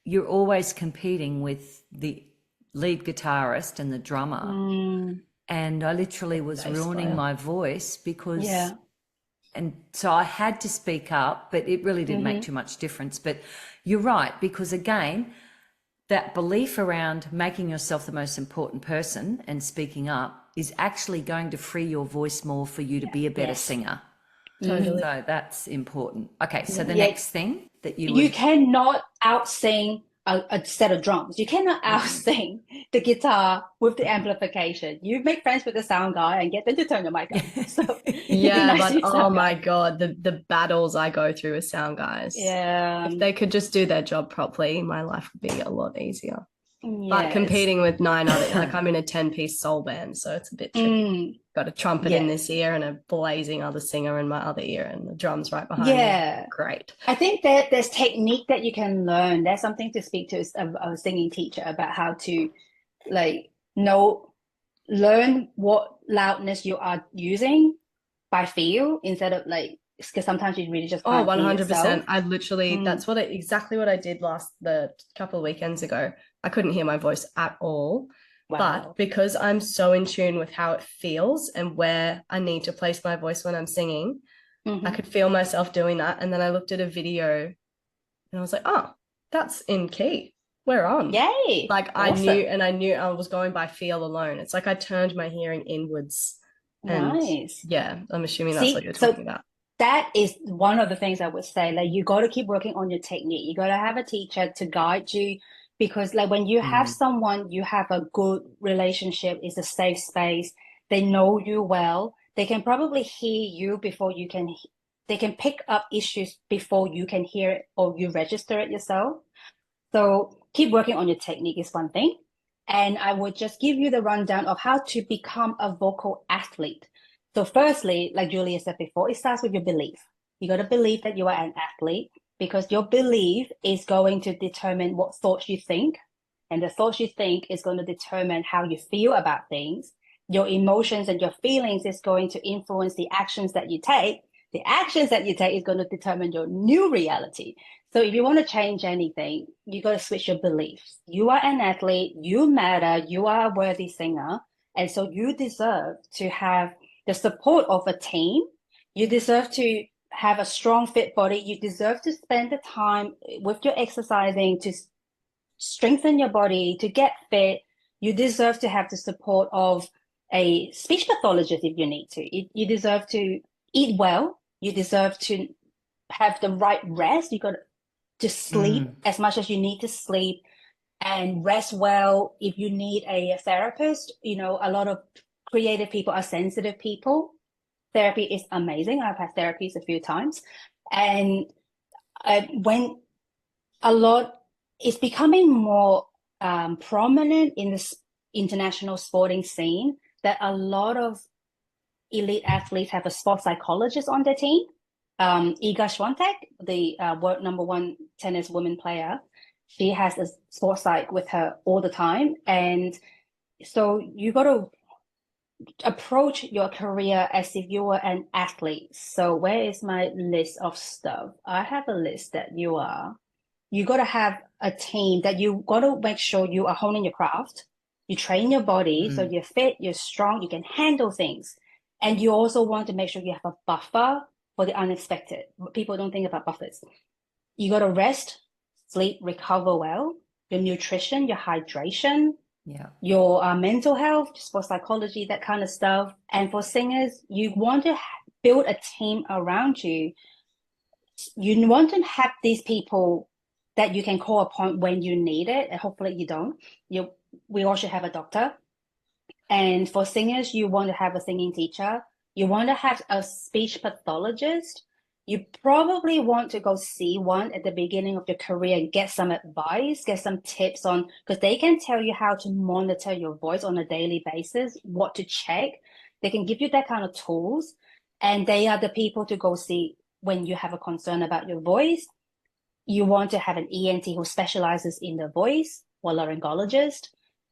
you're always competing with the lead guitarist and the drummer. And I literally was ruining my voice because, and so I had to speak up, but it really didn't make too much difference. But you're right, because again, that belief around making yourself the most important person and speaking up is actually going to free your voice more for you to be a better singer. Totally. So that's important. Okay, so the next thing that you cannot out-sing a set of drums. You cannot out-sing the guitar with the amplification. You make friends with the sound guy and get them to turn your mic up. So but oh my God, the battles I go through with sound guys. Yeah. If they could just do their job properly, my life would be a lot easier. But competing with 9 other, like I'm in a 10-piece soul band, so it's a bit tricky. Got a trumpet in this ear and a blazing other singer in my other ear, and the drums right behind me. Great. I think that there's technique that you can learn. There's something to speak to a singing teacher about how to learn what loudness you are using by feel instead of because sometimes you really just can't 100%. I literally that's exactly what I did the couple of weekends ago. I couldn't hear my voice at all. Wow. But because I'm so in tune with how it feels and where I need to place my voice when I'm singing, I could feel myself doing that. And then I looked at a video and I was like, oh, that's in key. We're on. Yay. Awesome. I knew I was going by feel alone. It's like I turned my hearing inwards. And nice. Yeah, I'm assuming that's what you're talking about. That is one of the things I would say. You got to keep working on your technique. You got to have a teacher to guide you, because when you have someone, you have a good relationship, it's a safe space. They know you well. They can probably hear you before you can. They can pick up issues before you can hear it or you register it yourself. So keep working on your technique is one thing. And I would just give you the rundown of how to become a vocal athlete. So firstly, like Julia said before, it starts with your belief. You got to believe that you are an athlete, because your belief is going to determine what thoughts you think. And the thoughts you think is going to determine how you feel about things. Your emotions and your feelings is going to influence the actions that you take. The actions that you take is going to determine your new reality. So if you want to change anything, you got to switch your beliefs. You are an athlete, you matter, you are a worthy singer. And so you deserve to have the support of a team. You deserve to have a strong, fit body. You deserve to spend the time with your exercising to strengthen your body, to get fit. You deserve to have the support of a speech pathologist if you need to. You deserve to eat well. You deserve to have the right rest. You got to sleep as much as you need to sleep and rest well. If you need a therapist, a lot of creative people are sensitive people. Therapy is amazing. I've had therapies a few times. And when it's becoming more prominent in the international sporting scene, that a lot of elite athletes have a sports psychologist on their team. Iga Swiatek, the world #1 tennis women player, she has a sports psych with her all the time. And so you got to approach your career as if you were an athlete. So where is my list of stuff? I have a list that you got to have a team that you got to make sure you are honing your craft. You train your body so you're fit, you're strong, you can handle things. And you also want to make sure you have a buffer for the unexpected. People don't think about buffers. You got to rest, sleep, recover well. Your nutrition, your hydration, Yeah. your mental health, just for psychology, that kind of stuff. And for singers, you want to build a team around you. You want to have these people that you can call upon when you need it, and hopefully you don't. We all should have a doctor. And for singers, you want to have a singing teacher. You want to have a speech pathologist. You probably want to go see one at the beginning of your career and get some advice, get some tips on, because they can tell you how to monitor your voice on a daily basis, what to check. They can give you that kind of tools. And they are the people to go see when you have a concern about your voice. You want to have an ENT who specializes in the voice, or laryngologist.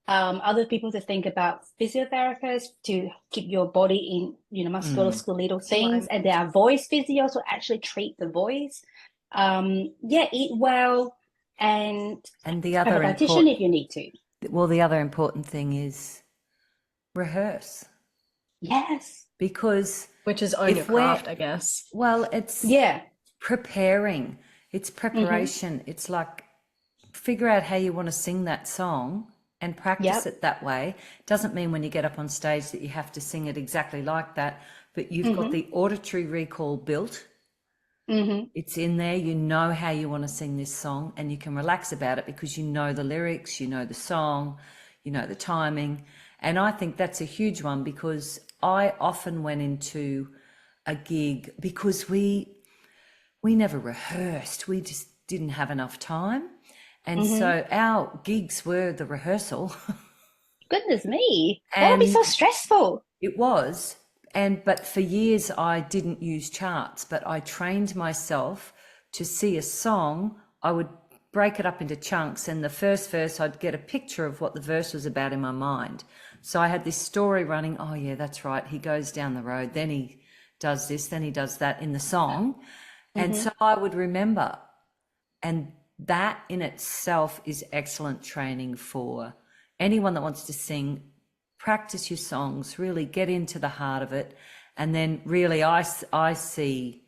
Other people to think about, physiotherapists to keep your body in, musculoskeletal things, and there are voice physios who actually treat the voice. Eat well, and the have other a dietitian if you need to. Well, the other important thing is rehearse. Yes. Because which is own your craft, I guess. Well, it's preparing. It's preparation. It's like figure out how you want to sing that song and practice it that way. Doesn't mean when you get up on stage that you have to sing it exactly like that, but you've got the auditory recall built. It's in there. You know how you want to sing this song, and you can relax about it because you know the lyrics, you know the song, you know the timing. And I think that's a huge one, because I often went into a gig because we never rehearsed. We just didn't have enough time. And so our gigs were the rehearsal. Goodness me. That would be so stressful. It was. But for years I didn't use charts, but I trained myself to see a song. I would break it up into chunks, and the first verse I'd get a picture of what the verse was about in my mind. So I had this story running. Oh yeah, that's right. He goes down the road, then he does this, then he does that in the song. And so I would remember, and that in itself is excellent training for anyone that wants to sing. Practice your songs, really get into the heart of it. And then really I see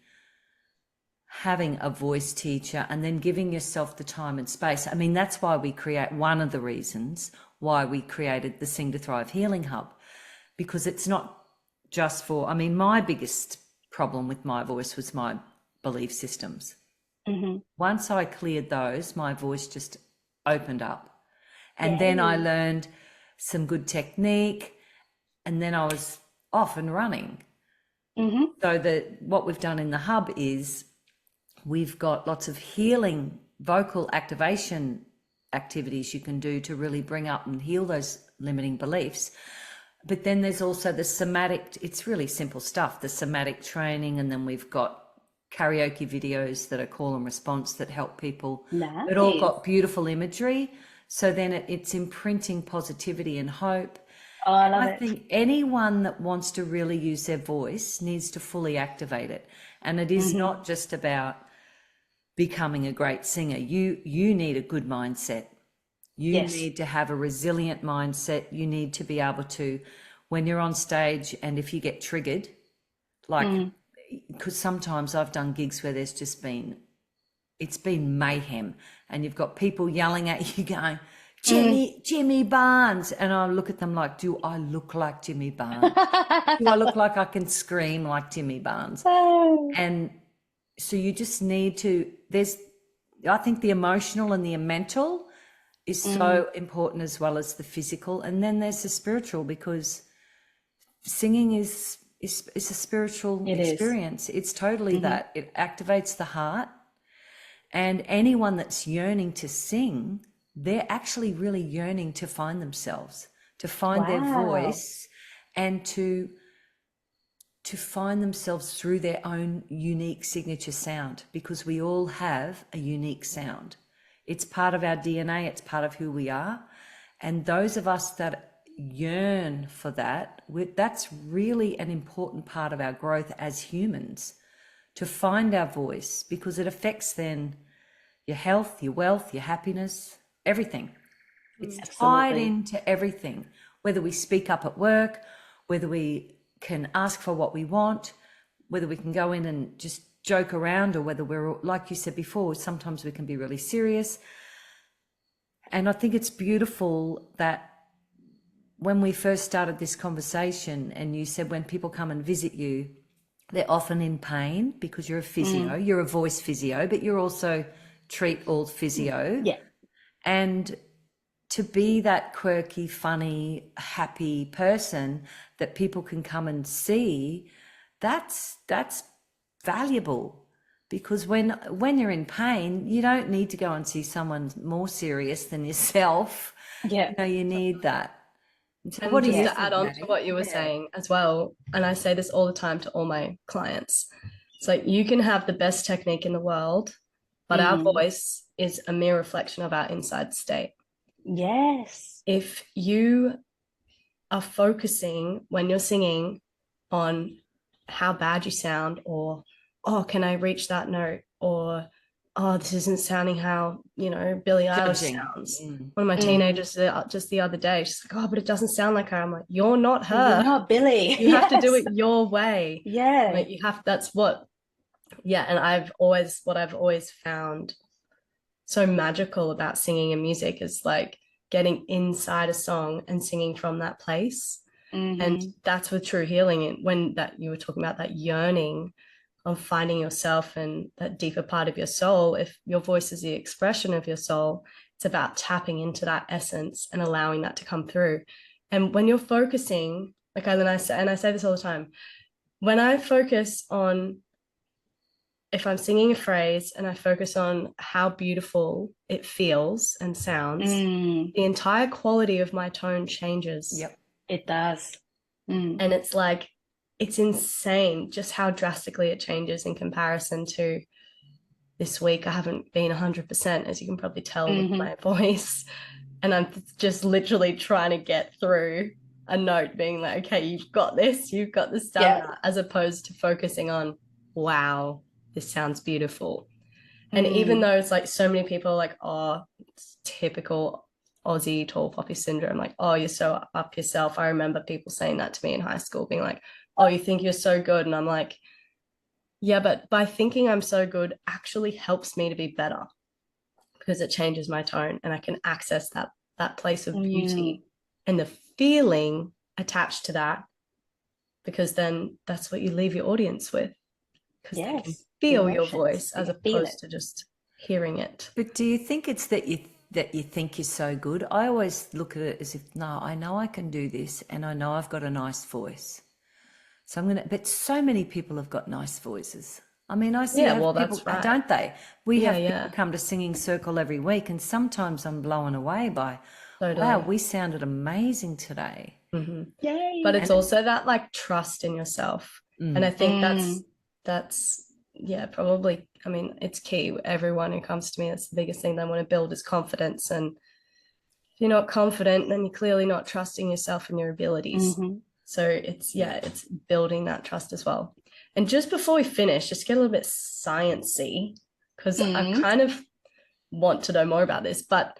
having a voice teacher and then giving yourself the time and space. I mean, that's why we create, one of the reasons why we created the Sing to Thrive Healing Hub, because it's not just for, I mean, my biggest problem with my voice was my belief systems. Once I cleared those, my voice just opened up. And then I learned some good technique, and then I was off and running. So what we've done in the hub is we've got lots of healing vocal activation activities you can do to really bring up and heal those limiting beliefs. But then there's also the somatic, it's really simple stuff, the somatic training, and then we've got karaoke videos that are call and response that help people. Nice. It all got beautiful imagery. So then it's imprinting positivity and hope. Oh, I love it. I think anyone that wants to really use their voice needs to fully activate it. And it is not just about becoming a great singer. You need a good mindset. You need to have a resilient mindset. You need to be able to, when you're on stage, and if you get triggered, like, because sometimes I've done gigs where there's just been, it's been mayhem, and you've got people yelling at you going, Jimmy Barnes. And I look at them like, do I look like Jimmy Barnes? Do I look like I can scream like Jimmy Barnes? And so you just need to, I think the emotional and the mental is so important, as well as the physical. And then there's the spiritual, because singing is a spiritual experience. It's totally that. It activates the heart. And anyone that's yearning to sing, they're actually really yearning to find themselves, to find their voice, and to find themselves through their own unique signature sound, because we all have a unique sound. It's part of our DNA. It's part of who we are. And those of us that yearn for that, that's really an important part of our growth as humans, to find our voice, because it affects then your health, your wealth, your happiness, everything. It's tied into everything, whether we speak up at work, whether we can ask for what we want, whether we can go in and just joke around, or whether we're, like you said before, sometimes we can be really serious. And I think it's beautiful that when we first started this conversation, and you said when people come and visit you, they're often in pain because you're a physio, you're a voice physio, but you're also treat all physio. Yeah. And to be that quirky, funny, happy person that people can come and see, that's valuable, because when you're in pain, you don't need to go and see someone more serious than yourself. Yeah. You know, you need that. So And what do just you to think, add on Maddy? to what you were saying as well, and I say this all the time to all my clients, it's like you can have the best technique in the world, but our voice is a mere reflection of our inside state. Yes. If you are focusing when you're singing on how bad you sound, or, oh, can I reach that note? Or, oh, this isn't sounding how, you know, Billie Eilish sounds. One of my teenagers just the other day, she's like, oh, but it doesn't sound like her. I'm like, you're not her. You're not Billie. You have to do it your way. Yeah. Like you have, that's what, yeah. And what I've always found so magical about singing and music is like getting inside a song and singing from that place. And that's with true healing. And when that you were talking about that yearning of finding yourself and that deeper part of your soul, if your voice is the expression of your soul, it's about tapping into that essence and allowing that to come through. And when you're focusing, like I say this all the time, when I focus on, if I'm singing a phrase and I focus on how beautiful it feels and sounds, the entire quality of my tone changes. Yep. It does. And it's like, it's insane just how drastically it changes in comparison to this week. I haven't been 100%, as you can probably tell with my voice. And I'm just literally trying to get through a note being like, okay, you've got this stamina, as opposed to focusing on, wow, this sounds beautiful. And even though it's like so many people are like, oh, it's typical Aussie tall poppy syndrome, like, oh, you're so up yourself. I remember people saying that to me in high school, being like, oh, you think you're so good. And I'm like, yeah, but by thinking I'm so good actually helps me to be better, because it changes my tone and I can access that place of beauty and the feeling attached to that, because then that's what you leave your audience with, because they can feel your voice as opposed to just hearing it. But do you think it's that you think you're so good? I always look at it as if, no, I know I can do this and I know I've got a nice voice. So but so many people have got nice voices. I mean, I see people, that's right. Don't they? We have people come to Singing Circle every week, and sometimes I'm blown away by, wow, we sounded amazing today. Yay. But it's also that like trust in yourself. And I think that's probably, I mean, it's key. Everyone who comes to me, that's the biggest thing they want to build is confidence. And if you're not confident, then you're clearly not trusting yourself and your abilities. So it's building that trust as well. And just before we finish, just get a little bit sciencey, because I kind of want to know more about this, but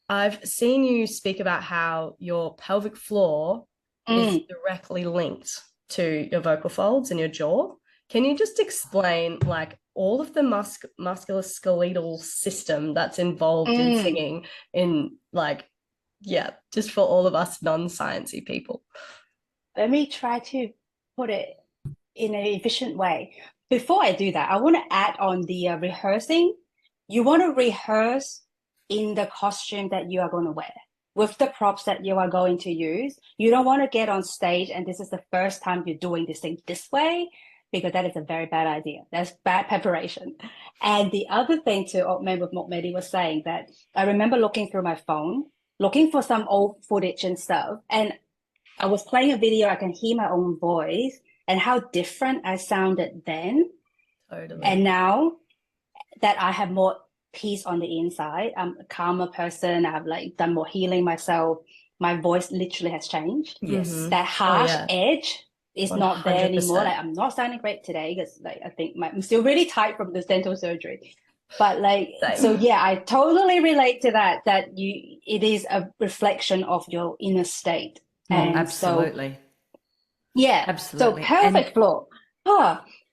I've seen you speak about how your pelvic floor is directly linked to your vocal folds and your jaw. Can you just explain like all of the musculoskeletal system that's involved in singing, in like, just for all of us non-sciencey people? Let me try to put it in an efficient way. Before I do that, I want to add on the rehearsing. You want to rehearse in the costume that you are going to wear, with the props that you are going to use. You don't want to get on stage and this is the first time you're doing this thing this way, because that is a very bad idea. That's bad preparation. And the other thing to augment with what Maddy was saying, that I remember looking through my phone, looking for some old footage and stuff. And I was playing a video, I can hear my own voice and how different I sounded then. Totally. And now that I have more peace on the inside, I'm a calmer person, I've like done more healing myself, my voice literally has changed. Yes. That harsh edge is 100%. Not there anymore. Like, I'm not sounding great today because like I think I'm still really tight from this dental surgery. But like, so yeah, I totally relate to that it is a reflection of your inner state. And absolutely. So, absolutely. So pelvic floor.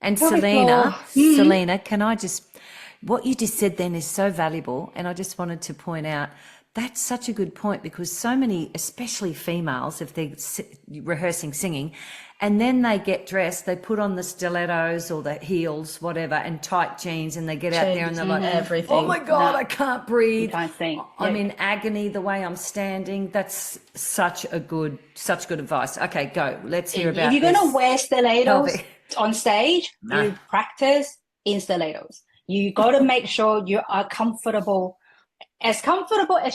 And Selina, can I just, what you just said then is so valuable. And I just wanted to point out, That's such a good point, because so many, especially females, if they're rehearsing singing and then they get dressed, they put on the stilettos or the heels, whatever, and tight jeans, and they get out there and they're like, everything. oh my God, No. I can't breathe. You can't sing. I'm Yeah. in agony the way I'm standing. That's such good advice. Okay, go. Let's hear about If you're this. going to wear stilettos Pelvic. on stage, you practice in stilettos. You got to make sure you are comfortable as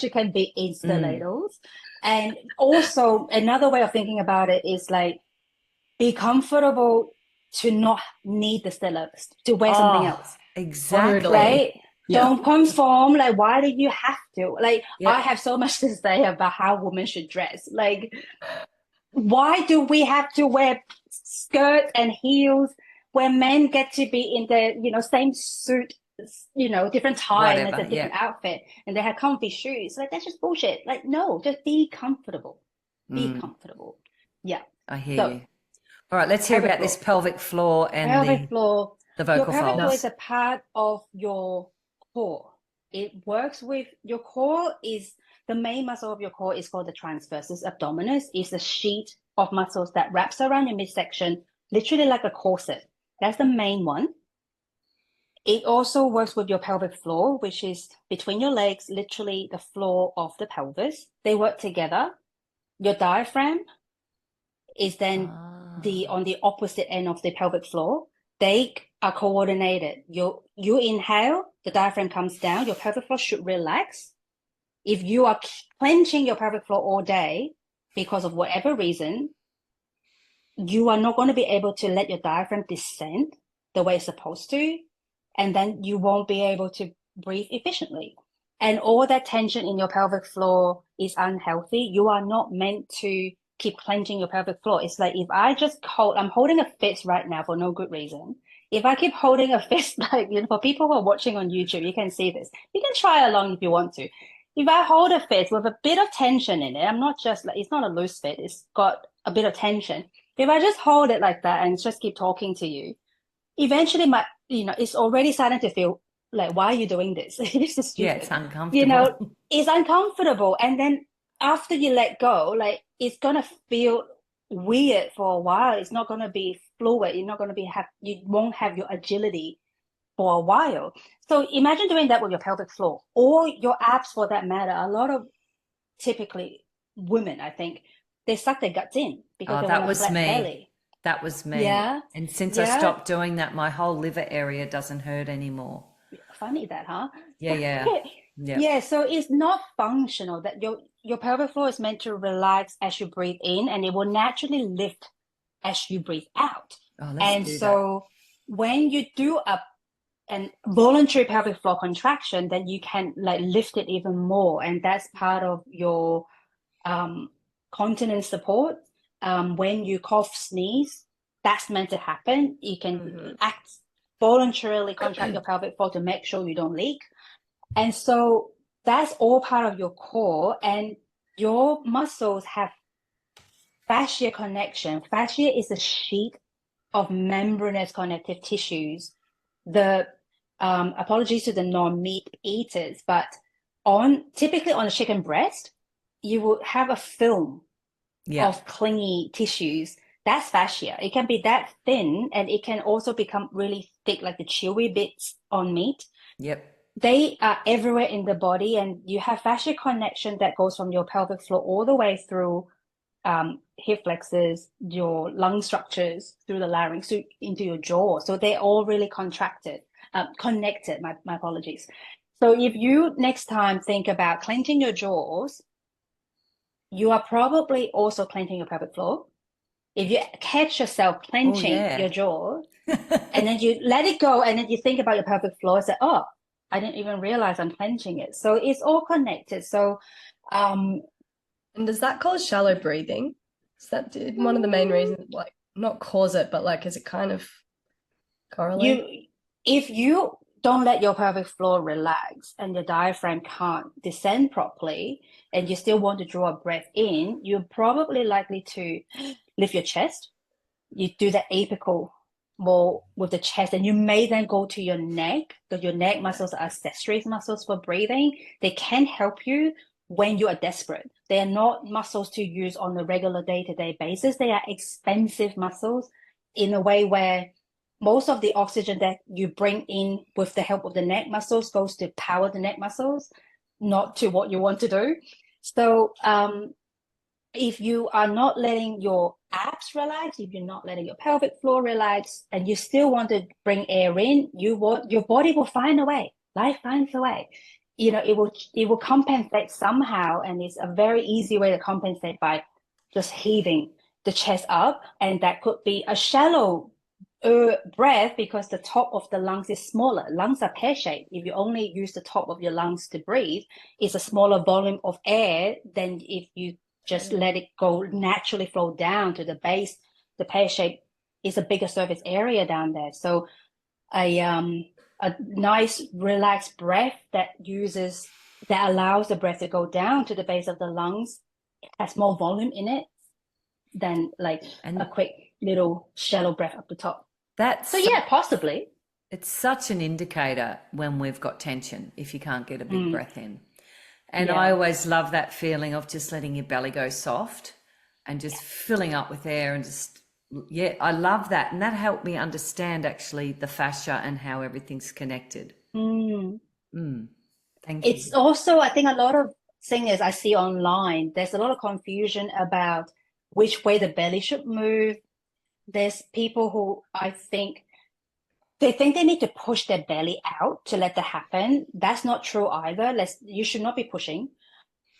you can be in stilettos. And also another way of thinking about it is like, be comfortable to not need the stilettos, to wear something else. Exactly. Right? Yeah. Don't conform. Like, why do you have to? Like, Yeah. I have so much to say about how women should dress. Like, why do we have to wear skirts and heels when men get to be in the, same suit, different tie, and it's a different outfit, and they have comfy shoes? Like, that's just bullshit. Like, no, just be comfortable. Be comfortable. Yeah. I hear you. All right, let's hear about this pelvic floor and pelvic floor. the vocal Your pelvic folds. floor is a part of your core. It works with your core. Is the main muscle of your core is called the transversus abdominis. It's a sheet of muscles that wraps around your midsection, literally like a corset. That's the main one. It also works with your pelvic floor, which is between your legs, literally the floor of the pelvis. They work together. Your diaphragm is then on the opposite end of the pelvic floor. They are coordinated. You inhale, the diaphragm comes down, your pelvic floor should relax. If you are clenching your pelvic floor all day because of whatever reason, you are not going to be able to let your diaphragm descend the way it's supposed to, and then you won't be able to breathe efficiently. And all that tension in your pelvic floor is unhealthy. You are not meant to keep clenching your pelvic floor. It's like, if I just I'm holding a fist right now for no good reason. If I keep holding a fist, like, for people who are watching on YouTube, you can see this. You can try along if you want to. If I hold a fist with a bit of tension in it, I'm not just like, it's not a loose fit, it's got a bit of tension. If I just hold it like that and just keep talking to you, eventually it's already starting to feel like, why are you doing this? This is stupid. Yeah, it's uncomfortable. It's uncomfortable. And then after you let go, like, it's going to feel weird for a while. It's not going to be fluid. You're not going to you won't have your agility for a while. So imagine doing that with your pelvic floor or your abs for that matter. A lot of typically women, I think, they suck their guts in because they want a flat belly. That was me. Yeah. And since I stopped doing that, my whole liver area doesn't hurt anymore. Funny that, huh? Yeah. Yeah, so it's not functional. That your pelvic floor is meant to relax as you breathe in, and it will naturally lift as you breathe out. And so when you do an voluntary pelvic floor contraction, then you can like lift it even more, and that's part of your continence support. When you cough, sneeze, that's meant to happen. You can voluntarily contract your pelvic floor to make sure you don't leak. And so that's all part of your core, and your muscles have fascia connection. Fascia is a sheet of membranous connective tissues. The apologies to the non-meat eaters, but typically on a chicken breast, you will have a film of clingy tissues. That's fascia. It can be that thin, and it can also become really thick, like the chewy bits on meat. Yep. They are everywhere in the body, and you have fascia connection that goes from your pelvic floor all the way through hip flexors, your lung structures, through the larynx, into your jaw. So they're all really connected. My apologies. So if you next time think about clenching your jaws, you are probably also clenching your pelvic floor. If you catch yourself clenching your jaw and then you let it go, and then you think about your pelvic floor, say, oh, I didn't even realize I'm clenching it. So it's all connected. So, and does that cause shallow breathing? Is that one of the main reasons, like, not cause it, but like, is it kind of correlate? If you don't let your pelvic floor relax and your diaphragm can't descend properly, and you still want to draw a breath in, you're probably likely to lift your chest. You do the apical more with the chest, and you may then go to your neck, because your neck muscles are accessory muscles for breathing. They can help you when you are desperate. They are not muscles to use on a regular day-to-day basis. They are expensive muscles in a way where most of the oxygen that you bring in with the help of the neck muscles goes to power the neck muscles, not to what you want to do. So if you are not letting your abs relax, if you're not letting your pelvic floor relax, and you still want to bring air in, your body will find a way. Life finds a way. You know, it will compensate somehow, and it's a very easy way to compensate by just heaving the chest up, and that could be a shallow breath because the top of the lungs is smaller. Lungs are pear-shaped. If you only use the top of your lungs to breathe, it's a smaller volume of air than if you just let it go naturally flow down to the base. The pear shape is a bigger surface area down there. So a nice relaxed breath that allows the breath to go down to the base of the lungs, it has more volume in it than like a quick little shallow breath up the top. So yeah, possibly. It's such an indicator when we've got tension, if you can't get a big breath in. And I always love that feeling of just letting your belly go soft and just filling up with air and just, I love that. And that helped me understand actually the fascia and how everything's connected. Thank you. It's also, I think a lot of singers I see online, there's a lot of confusion about which way the belly should move. There's people who they think they need to push their belly out to let that happen. That's not true either. You should not be pushing.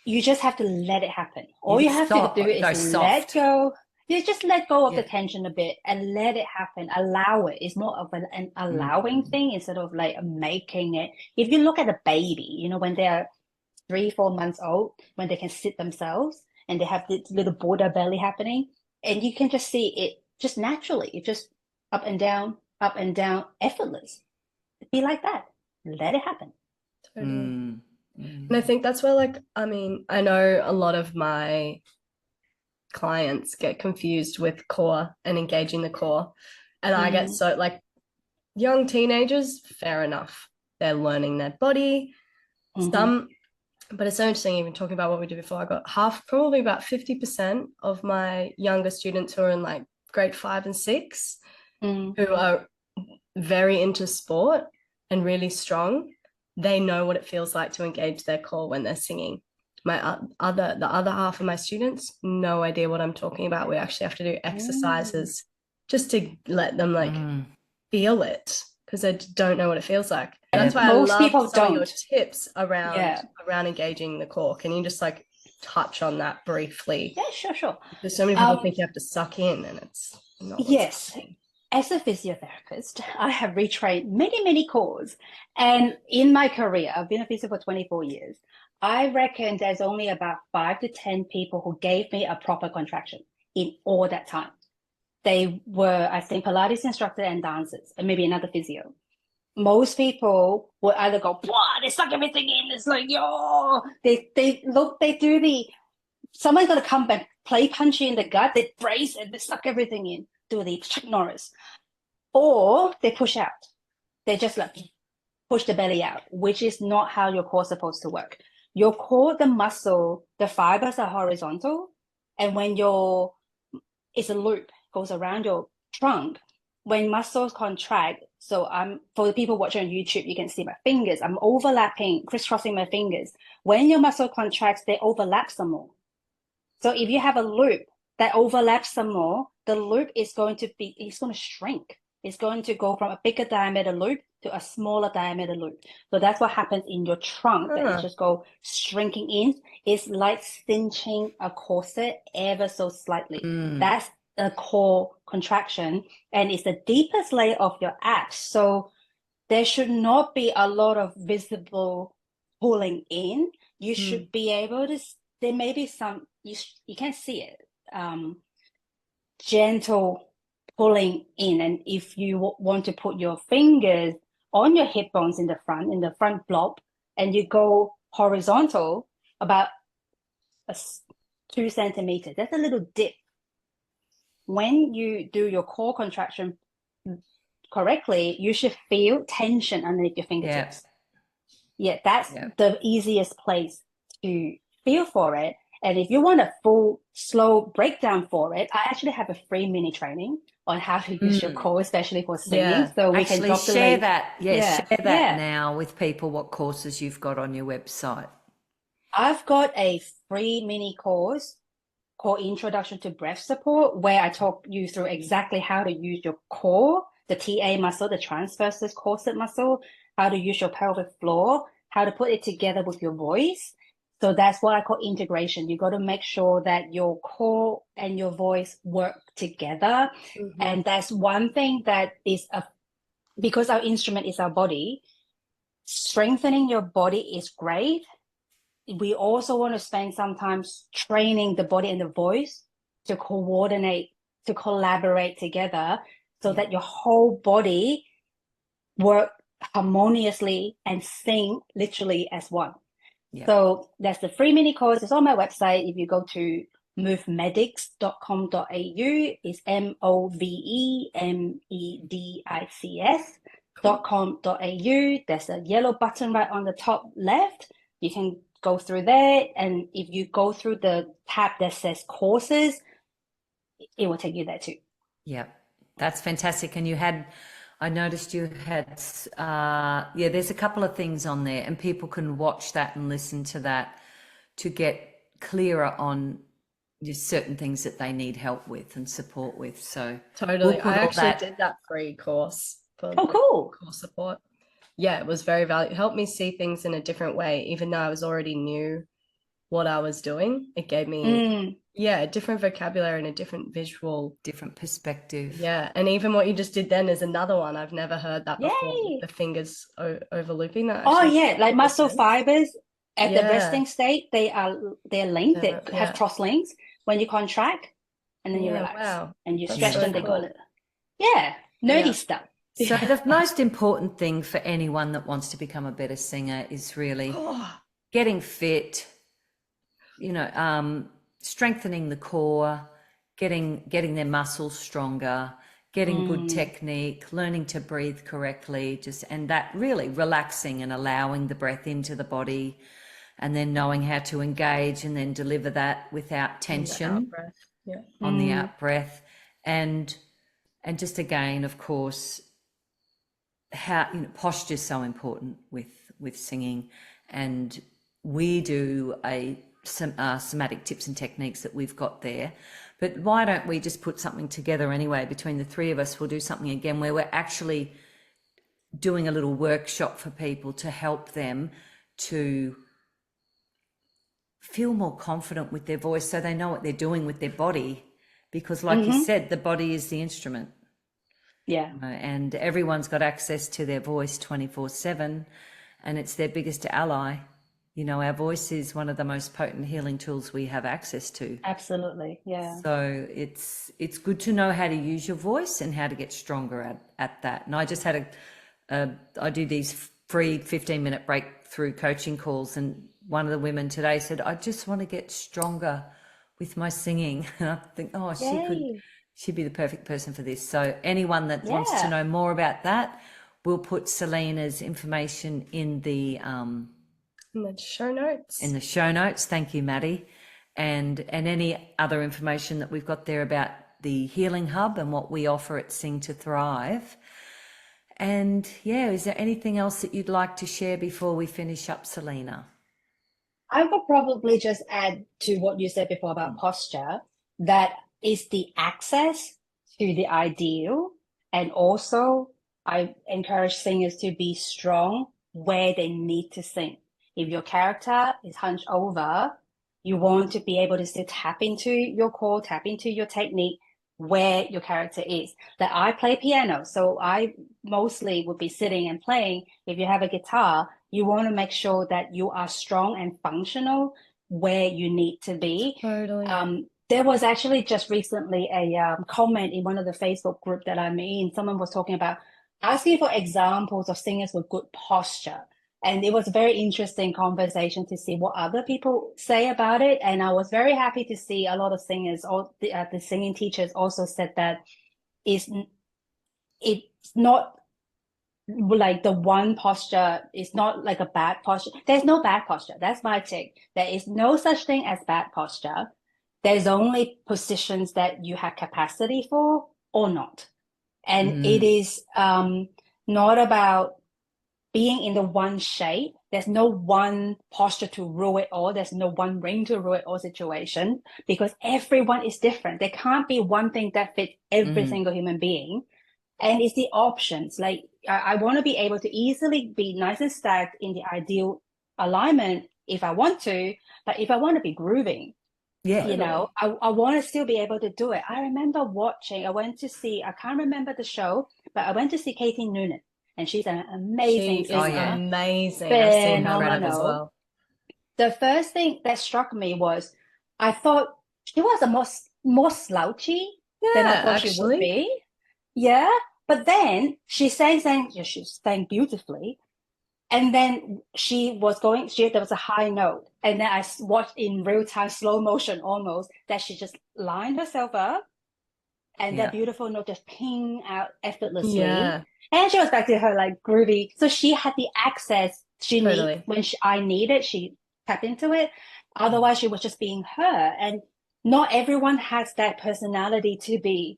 You just have to let it happen. All you have to do is let go. You just let go of the tension a bit and let it happen. Allow it. It's more of an allowing thing instead of like making it. If you look at a baby, you know, when they're 3-4 months old, when they can sit themselves and they have this little Buddha belly happening, and you can just see it just naturally. It just up and down, effortless. Be like that. Let it happen. Totally. And I think that's where, like, I mean, I know a lot of my clients get confused with core and engaging the core. And I get so, like, young teenagers, fair enough. They're learning their body. But it's so interesting, even talking about what we did before. I got probably about 50% of my younger students who are in like grade 5 and 6 who are very into sport and really strong. They know what it feels like to engage their core when they're singing. The other half of my students, no idea what I'm talking about. We actually have to do exercises just to let them like feel it, because they don't know what it feels like. That's why most I people love some don't. of your tips around engaging the core. Can you just like touch on that briefly? Yeah, sure. Because so many people think you have to suck in, and it's not. Yes. As a physiotherapist, I have retrained many cores. And in my career, I've been a physio for 24 years. I reckon there's only about 5 to 10 people who gave me a proper contraction in all that time. They were, I think, Pilates instructor and dancers, and maybe another physio. Most people would either go, they suck everything in. It's like, someone's going to come and play punch you in the gut. They brace and they suck everything in. Do the Chuck Norris, or they push out. They just like push the belly out, which is not how your core is supposed to work. Your core, the muscle, the fibers are horizontal, and when it's a loop, goes around your trunk. When muscles contract, so for the people watching on YouTube, you can see my fingers. I'm crisscrossing my fingers. When your muscle contracts, they overlap some more. So if you have a loop that overlaps some more, the loop is going to shrink. It's going to go from a bigger diameter loop to a smaller diameter loop. So that's what happens in your trunk, that it just go shrinking in. It's like cinching a corset ever so slightly. That's a core contraction, and it's the deepest layer of your abs. So there should not be a lot of visible pulling in. You should be able to, there may be some, you can see it, gentle pulling in. And if you want to put your fingers on your hip bones in the front blob, and you go horizontal about 2 centimeters, that's a little dip. When you do your core contraction correctly, you should feel tension underneath your fingertips. That's the easiest place to feel for it. And if you want a full slow breakdown for it, I actually have a free mini training on how to use your core, especially for singing. Yeah. So we Actually, can drop the share link. that. Yeah, Share that yeah. now with people, what courses you've got on your website. I've got a free mini course called Introduction to Breath Support, where I talk you through exactly how to use your core, the TA muscle, the transversus corset muscle, how to use your pelvic floor, how to put it together with your voice. So that's what I call integration. You got to make sure that your core and your voice work together. Mm-hmm. And that's one thing that is because our instrument is our body, strengthening your body is great. We also want to spend some time training the body and the voice to coordinate, to collaborate together so that your whole body work harmoniously and sing literally as one. So that's the free mini course. It's on my website. If you go to movemedics.com.au, it's movemedics.com.au. There's a yellow button right on the top left. You can go through there. And if you go through the tab that says courses, it will take you there too. Yeah, that's fantastic. And I noticed you had, there's a couple of things on there, and people can watch that and listen to that to get clearer on just certain things that they need help with and support with. So totally. I actually did that free course for cool. Core support. Yeah, it was very valuable. It helped me see things in a different way, even though I was already knew what I was doing. It gave me a different vocabulary and a different visual, different perspective. Yeah. And even what you just did then is another one. I've never heard that before. The fingers over looping that. Like muscle fibers at the resting state, they're linked. They have cross links. When you contract and then you relax and you stretch them, they go a little. Yeah, nerdy stuff. So the most important thing for anyone that wants to become a better singer is really getting fit, strengthening the core, getting their muscles stronger, getting good technique, learning to breathe correctly, and that really relaxing and allowing the breath into the body, and then knowing how to engage and then deliver that without tension on the out breath. And just again, of course, how posture is so important with singing, and we do some somatic tips and techniques that we've got there. But why don't we just put something together anyway between the three of us? We'll do something again where we're actually doing a little workshop for people to help them to feel more confident with their voice, so they know what they're doing with their body, because like you said, the body is the instrument. Yeah. And everyone's got access to their voice 24/7, and it's their biggest ally. Our voice is one of the most potent healing tools we have access to. Absolutely. Yeah. So it's good to know how to use your voice and how to get stronger at that. And I just had I do these free 15-minute breakthrough coaching calls, and one of the women today said, I just want to get stronger with my singing. And I think, she'd be the perfect person for this. So anyone that wants to know more about that, we'll put Selina's information in the show notes. In the show notes. Thank you, Maddy. And any other information that we've got there about the Healing Hub and what we offer at Sing to Thrive. And is there anything else that you'd like to share before we finish up, Selina? I would probably just add to what you said before about posture, that is the access to the ideal. And also I encourage singers to be strong where they need to sing. If your character is hunched over, you want to be able to still tap into your core, tap into your technique where your character is. That I play piano, so I mostly would be sitting and playing. If you have a guitar, you want to make sure that you are strong and functional where you need to be. Totally. There was actually just recently a comment in one of the Facebook group that I'm in. Someone was talking about asking for examples of singers with good posture. And it was a very interesting conversation to see what other people say about it. And I was very happy to see a lot of singers, the singing teachers also said that it's not like the one posture is not like a bad posture. There's no bad posture. That's my take. There is no such thing as bad posture. There's only positions that you have capacity for or not. And it is not about being in the one shape. There's no one posture to rule it all. There's no one ring to rule it all situation, because everyone is different. There can't be one thing that fits every single human being. And it's the options. Like I want to be able to easily be nice and stacked in the ideal alignment if I want to, but if I want to be grooving, you know, I want to still be able to do it. I remember I went to see, I can't remember the show, but I went to see Katie Noonan, and she's an amazing singer. She is amazing. I've seen her rap as well. The first thing that struck me was I thought she was a more slouchy than I thought she would be. Yeah. But then she sang, she sang beautifully. And then there was a high note. And then I watched in real time, slow motion almost, that she just lined herself up. And that beautiful note just ping out effortlessly. Yeah. And she was back to her like groovy. So she had the access she needed when I needed, she tapped into it. Otherwise, she was just being her. And not everyone has that personality to be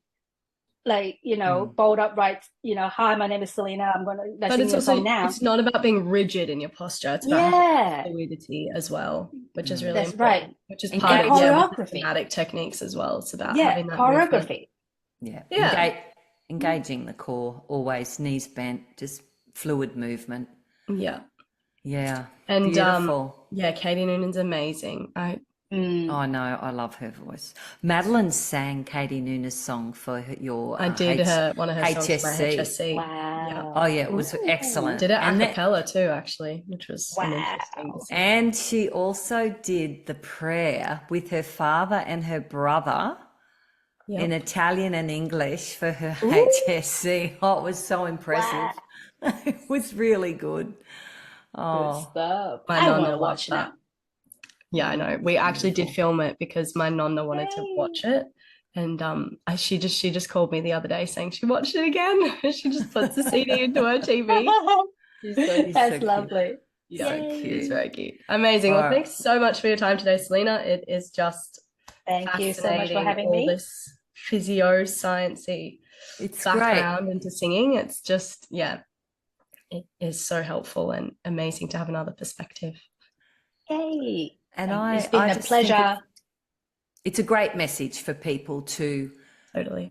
like, you know, bold upright, you know, hi, my name is Selina, I'm going to sing your song now. It's not about being rigid in your posture. It's about having fluidity as well, which is really important. Right. Which is part of the thematic techniques as well. It's about having that choreography. Movement. Engaging the core, always knees bent, just fluid movement. Yeah. And beautiful. Katie Noonan's amazing. Oh no, I love her voice. Madeline sang Katie Noonan's song for your one of her songs for HSC. Wow. Yeah. Oh yeah, it was excellent. Did it a cappella too, actually, which was interesting to see. And she also did the prayer with her father and her brother in Italian and English for her HSC. Oh, it was so impressive. Wow. It was really good. Good stuff. I want to watch that. Yeah, I know. We actually did film it because my nonna wanted to watch it, and she just called me the other day saying she watched it again. She just puts the CD into her TV. That's lovely. Yeah, so cute. It's very cute. Amazing. Well, thanks so much for your time today, Selina. It is just thank you so much for having me. All this physio sciencey background into singing. It's just it is so helpful and amazing to have another perspective. Yay. And it's been a pleasure. It's a great message for people to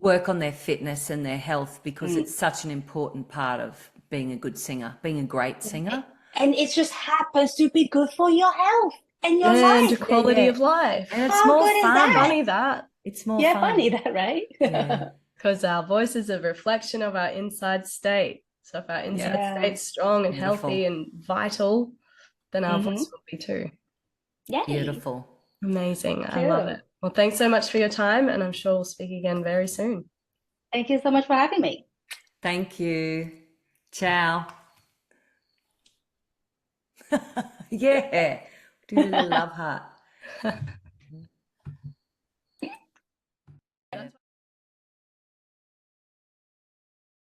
work on their fitness and their health, because it's such an important part of being a good singer, being a great singer. And it just happens to be good for your health and your life. And quality of life. And it's more fun. Funny that. It's more fun. Funny that, right? Because our voice is a reflection of our inside state. So if our inside state's strong and healthy and vital, then our voice will be too. Yeah. Beautiful. Amazing. I love it. Well, thanks so much for your time, and I'm sure we'll speak again very soon. Thank you so much for having me. Thank you. Ciao. Yeah. Do a little love heart.